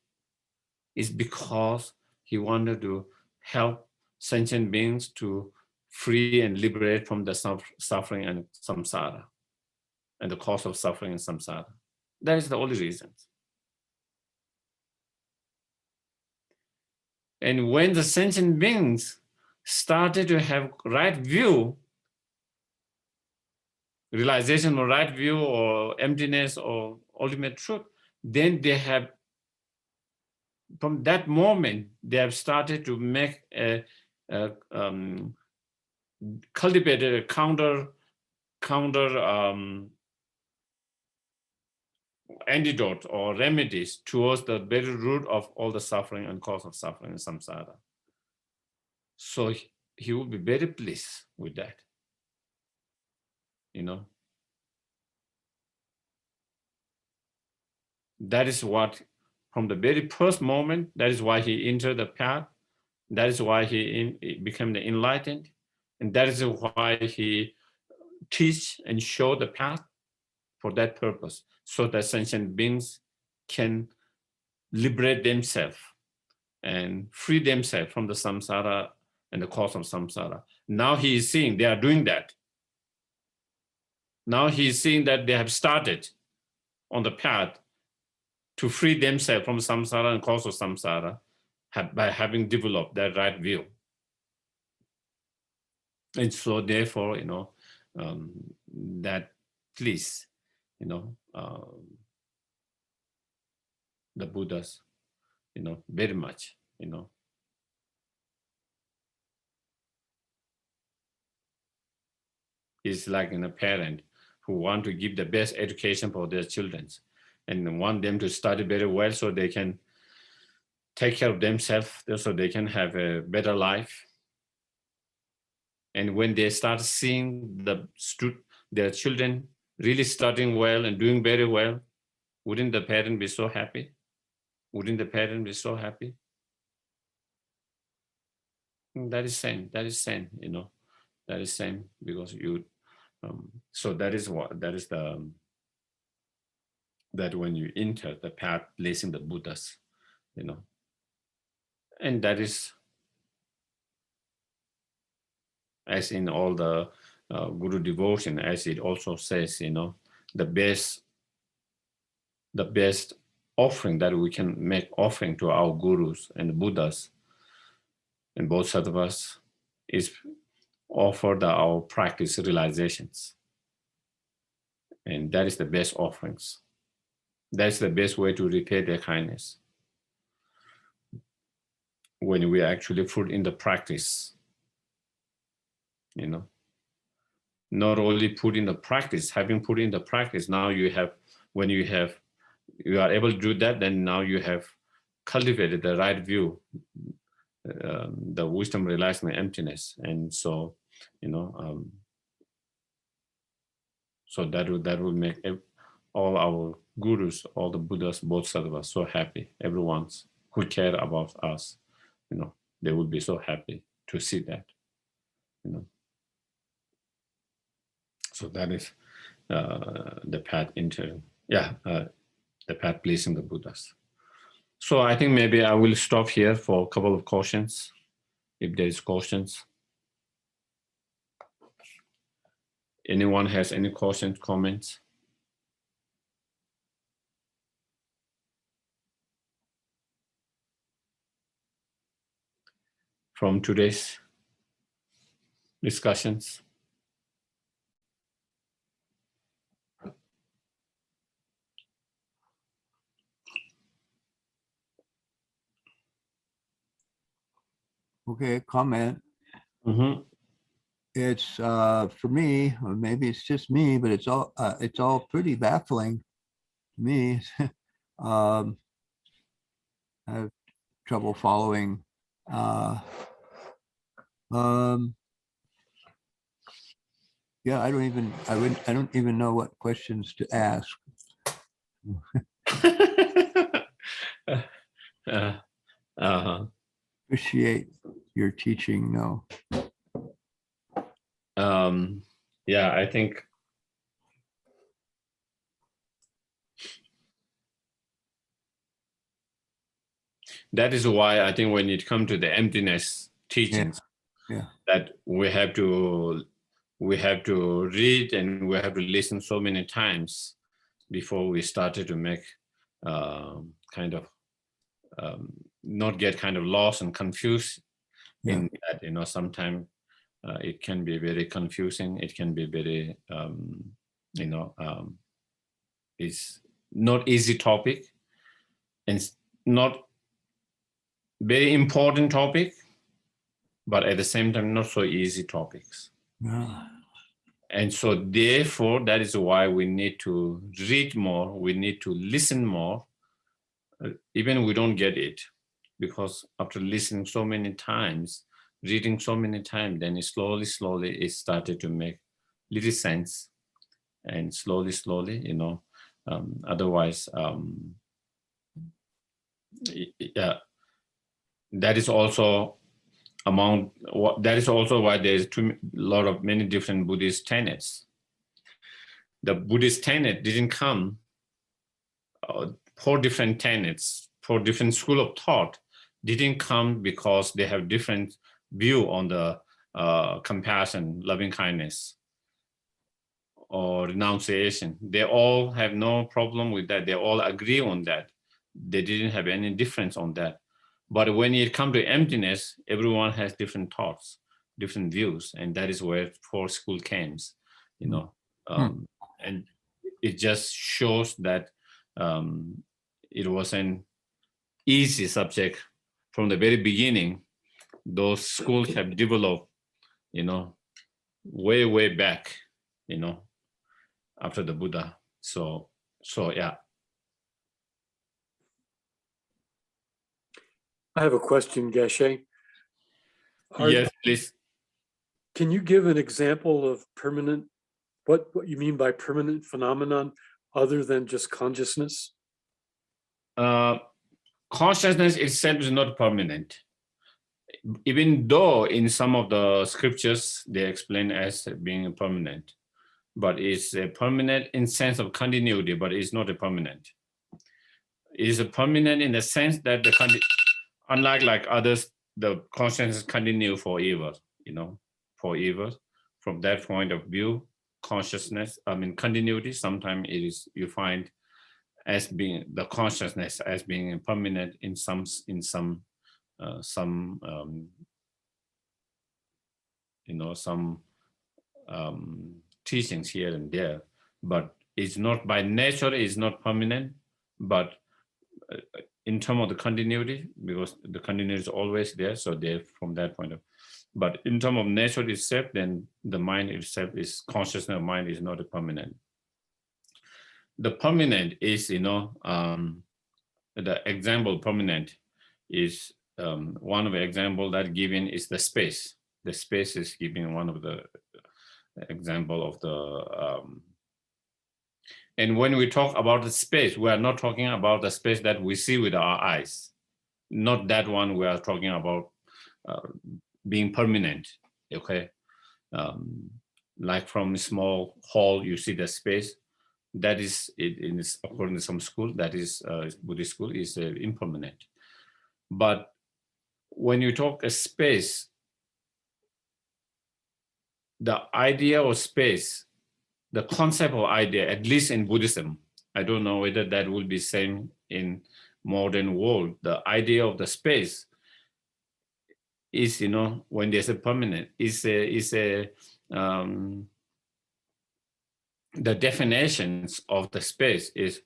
is because he wanted to help sentient beings to free and liberate from the suffering and samsara, and the cause of suffering and samsara. That is the only reason. And when the sentient beings started to have right view, realization of right view or emptiness or ultimate truth, then they have, from that moment, they have started to make cultivated a counter antidote or remedies towards the very root of all the suffering and cause of suffering and samsara. So he will be very pleased with that, you know. That is what, from the very first moment, that is why he entered the path. That is why he became the enlightened. And that is why he teach and show the path for that purpose, so that sentient beings can liberate themselves and free themselves from the samsara and the cause of samsara. Now he is seeing they are doing that. Now he's seeing that they have started on the path to free themselves from samsara and cause of samsara by having developed that right view. And so therefore, that please, the Buddhas, very much, It's like a parent who want to give the best education for their children and want them to study very well so they can take care of themselves, so they can have a better life. And when they start seeing their children really studying well and doing very well, wouldn't the parent be so happy? Wouldn't the parent be so happy? That is same, that is same, that is same because you, so that is that when you enter the path placing the Buddhas, and that is, as in all the Guru devotion, as it also says, the best offering that we can make offering to our Gurus and the Buddhas and Bodhisattvas is offer our practice realizations. And that is the best offerings. That's the best way to repay their kindness. When we actually put in the practice, not only put in the practice, having put in the practice, now you have, when you are able to do that, then now you have cultivated the right view, the wisdom realizing the emptiness. And so, so that will make all our Gurus, all the Buddhas, Bodhisattvas so happy. Everyone's who care about us, they would be so happy to see that, So that is the path into, the path pleasing the Buddhas. So I think maybe I will stop here for a couple of questions, if there is questions. Anyone has any questions, comments? From today's discussions? Okay, comment. Mm-hmm. It's for me, or maybe it's just me, but it's all pretty baffling to me. I have trouble following. Yeah, I don't even know what questions to ask. Appreciate your teaching, no. Yeah, I think that is why I think when it comes to the emptiness teachings, that we have to read and we have to listen so many times before we started to make kind of not get kind of lost and confused in that, sometimes it can be very confusing. It can be very, it's not easy topic and not very important topic, but at the same time, not so easy topics. And so therefore, that is why we need to read more. We need to listen more. Even we don't get it, because after listening so many times, reading so many times, then it slowly it started to make little sense, and slowly, otherwise, that is also that is also why there's many different Buddhist tenets. The Buddhist tenet didn't come, 4 different tenets, 4 different school of thought didn't come because they have different view on the compassion, loving kindness, or renunciation. They all have no problem with that. They all agree on that. They didn't have any difference on that. But when it comes to emptiness, everyone has different thoughts, different views, and that is where Fourth School came, you know. And it just shows that it was an easy subject from the very beginning. Those schools have developed, you know, way back, you know, after the Buddha. So yeah. I have a question, Geshe. Yes, please. Can you give an example of permanent, what you mean by permanent phenomenon other than just consciousness? Consciousness itself is not permanent. Even though in some of the scriptures, they explain as being permanent, but it's a permanent in sense of continuity, but it's not a permanent. It is a permanent in the sense that unlike like others, the consciousness continue forever, you know, forever. From that point of view, consciousness, I mean, continuity, sometimes it is, you find as being the consciousness as being permanent in some you know, some teachings here and there, but it's not by nature, it's not permanent, but in terms of the continuity, because the continuity is always there, so they're from that point of, but in terms of nature itself, then the mind itself is, consciousness of mind is not a permanent. The permanent is, you know, the example permanent is one of the example that given is the space. The space is given one of the example of the, and when we talk about the space, we are not talking about the space that we see with our eyes. Not that one we are talking about being permanent, okay? Like from a small hall, you see the space. That is, according to some school, that is Buddhist school, is impermanent. But when you talk a space, the idea of space, the concept of idea, at least in Buddhism, I don't know whether that will be same in modern world. The idea of the space is, you know, when there's a permanent, the definitions of the space is,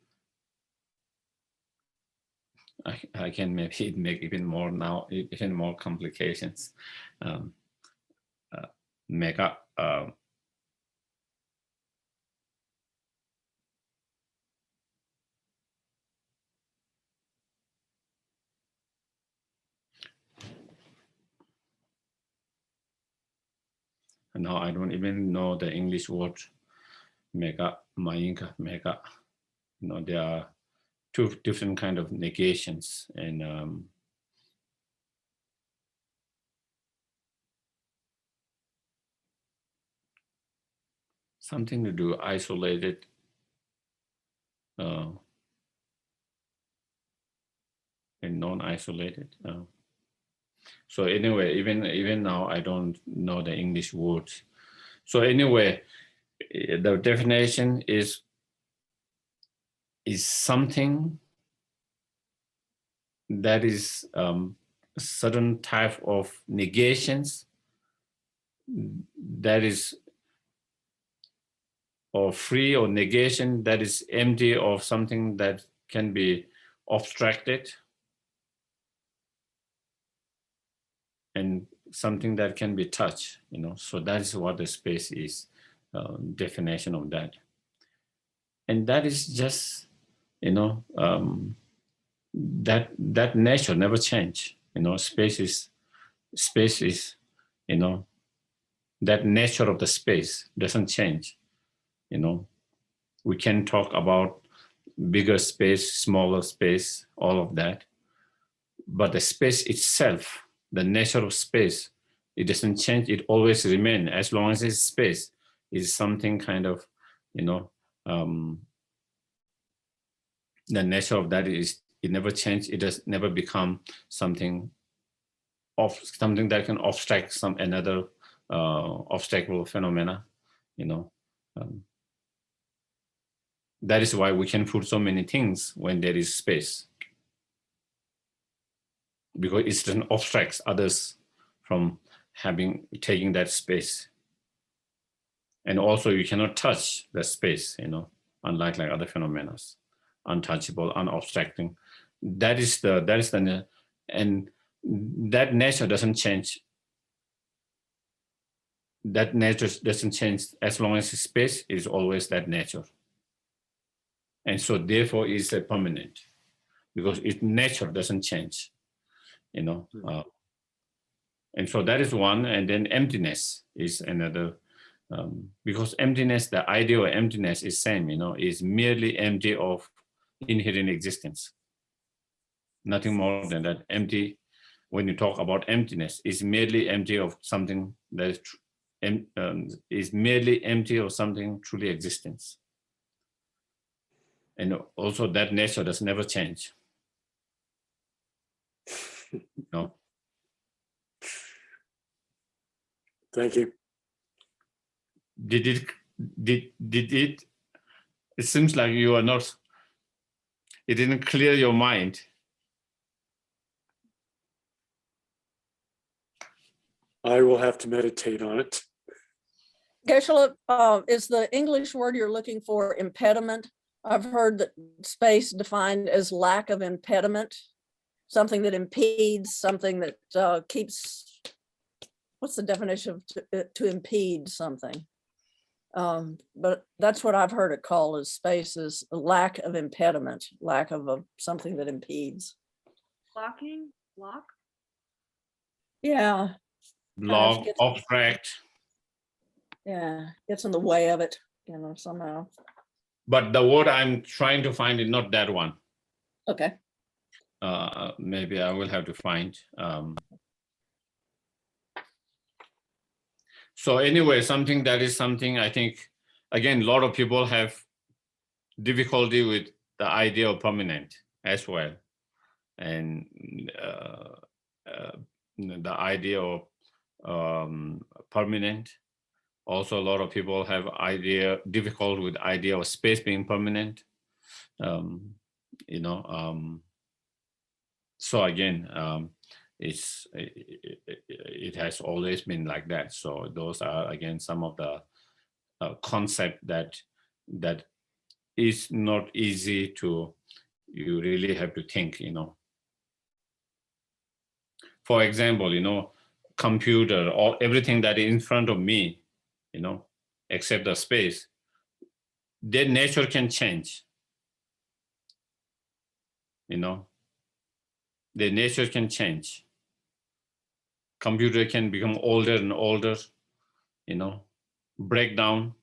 I can maybe make even more now, even more complications. Make up. Now I don't even know the English word. Mega, Mayinka, mega. You know, there are two different kind of negations, and something to do isolated. And non-isolated. So anyway, even now I don't know the English words. So anyway, the definition is something that is a certain type of negations that is, or free, or negation that is empty of something that can be abstracted, and something that can be touched, you know. So that is what the space is, definition of that. And that is just, you know, that nature never change, you know. Space is, you know, that nature of the space doesn't change, you know. We can talk about bigger space, smaller space, all of that, but the space itself, the nature of space, it doesn't change. It always remains as long as it's space. Is something kind of, you know, the nature of that is, it never changes. It does never become something that can obstruct some another obstacle phenomena, you know. That is why we can put so many things when there is space, because it doesn't obstruct others from taking that space. And also you cannot touch the space, unlike like other phenomena, untouchable, unobstructing. That is the and that nature doesn't change. That nature doesn't change as long as space is always that nature. And so therefore it's a permanent, because its nature doesn't change, and so that is one. And then emptiness is another, because emptiness, the idea of emptiness is same, is merely empty of inherent existence. Nothing more than that. Empty, when you talk about emptiness, is merely empty of something that is merely empty of something truly existence. And also that nature does never change. No. Thank you. Did it seems like you are not, it didn't clear your mind. I will have to meditate on it. Geshe-la, is the English word you're looking for impediment? I've heard that space defined as lack of impediment, something that impedes, something that keeps, what's the definition of to impede something? But that's what I've heard it called, as space is a lack of impediment, lack of something that impedes. Blocking, block. Yeah, Block, gets- obstruct. yeah, gets in the way of it, somehow. But the word I'm trying to find is not that one. Okay. Maybe I will have to find. So anyway, something I think, again, a lot of people have difficulty with the idea of permanent as well. And the idea of permanent. Also, a lot of people have difficult with idea of space being permanent. So again, it has always been like that. So those are again some of the concept that is not easy to, you really have to think. For example, computer or everything that is in front of me, except the space, their nature can change. Their nature can change. Computer can become older and older, break down,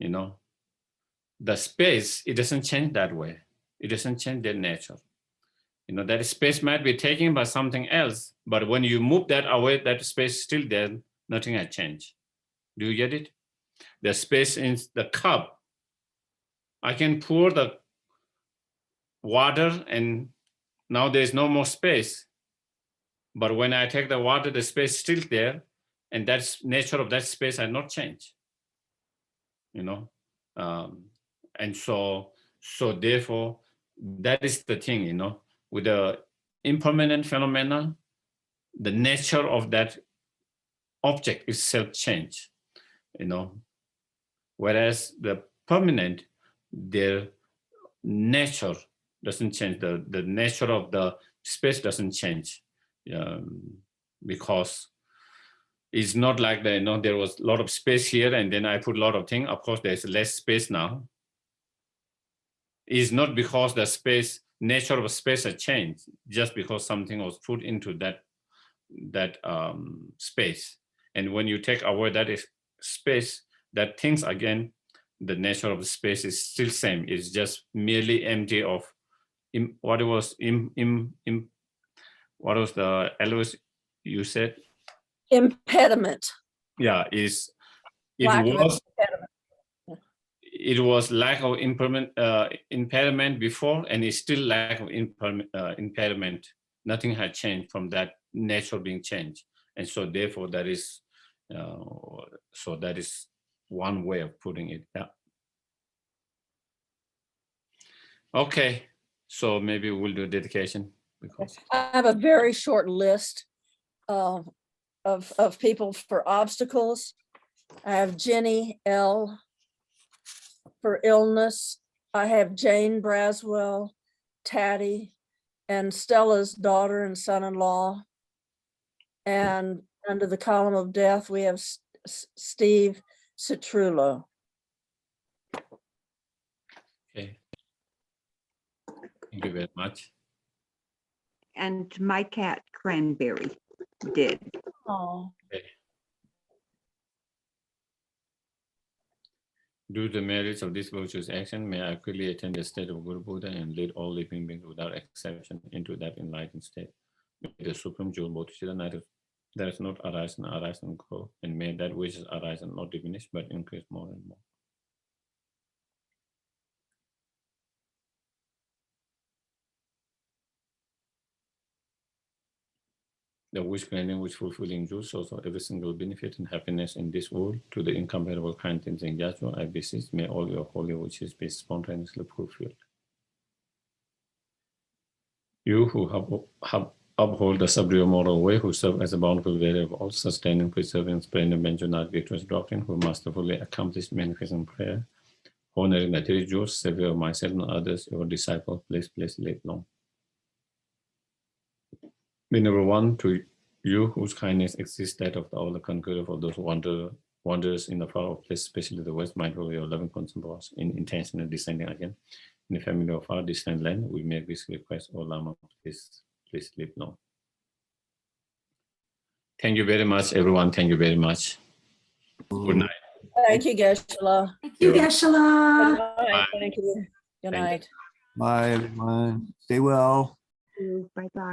The space, it doesn't change that way. It doesn't change their nature. That space might be taken by something else, but when you move that away, that space is still there, nothing has changed. Do you get it? The space in the cup, I can pour the water and now there's no more space. But when I take the water, the space is still there, and that's nature of that space has not changed. And so therefore, that is the thing, with the impermanent phenomena, the nature of that object itself change, whereas the permanent, their nature doesn't change. The nature of the space doesn't change, because it's not like there was a lot of space here and then I put a lot of things. Of course, there's less space now. It's not because the space, nature of space has changed, just because something was put into that space. And when you take away that space, that things again, the nature of the space is still same. It's just merely empty of what was the Elvis you said? Impediment. Yeah, Lack of impediment. It was lack of impairment before, and it's still lack of impairment. Nothing had changed from that nature being changed, and so therefore that is one way of putting it. Yeah. Okay, so maybe we'll do dedication because I have a very short list of people for obstacles. I have Jenny L. for illness. I have Jane Braswell, Tatty, and Stella's daughter and son-in-law. And under the column of death, we have Steve Citrullo. okay. Thank you very much. And my cat Cranberry did. Oh, Due to the merits of this virtuous action, may I quickly attain the state of Guru Buddha and lead all living beings without exception into that enlightened state. May the Supreme Jewel Bodhisattva that is not arise and grow, and may that which is arise and not diminish, but increase more and more. The wish granting, which fulfilling due source of every single benefit and happiness in this world, to the incomparable kindness and Yahweh, I beseech, may all your holy wishes be spontaneously fulfilled. You who have uphold the sublime moral way, who serve as a bountiful guide of all, sustaining, preserving, spreading the Benjonite victorious doctrine, who masterfully accomplished magnificent prayer, honoring the three jewels, Savior of myself and others, your disciple, please live long. Be number one, to you whose kindness exists, that of all the conqueror of those wanderers in the far off place, especially the west, mindful of your loving concern for us, in intentional descending again in the family of our distant land, we make this request, O Lama, please live long. Thank you very much, everyone. Thank you very much. Good night. thank you, Geshe-la. Thank you, Good Geshe-la. night. Thank you. Good Thank you. night. Bye, everyone. Stay well. Bye-bye.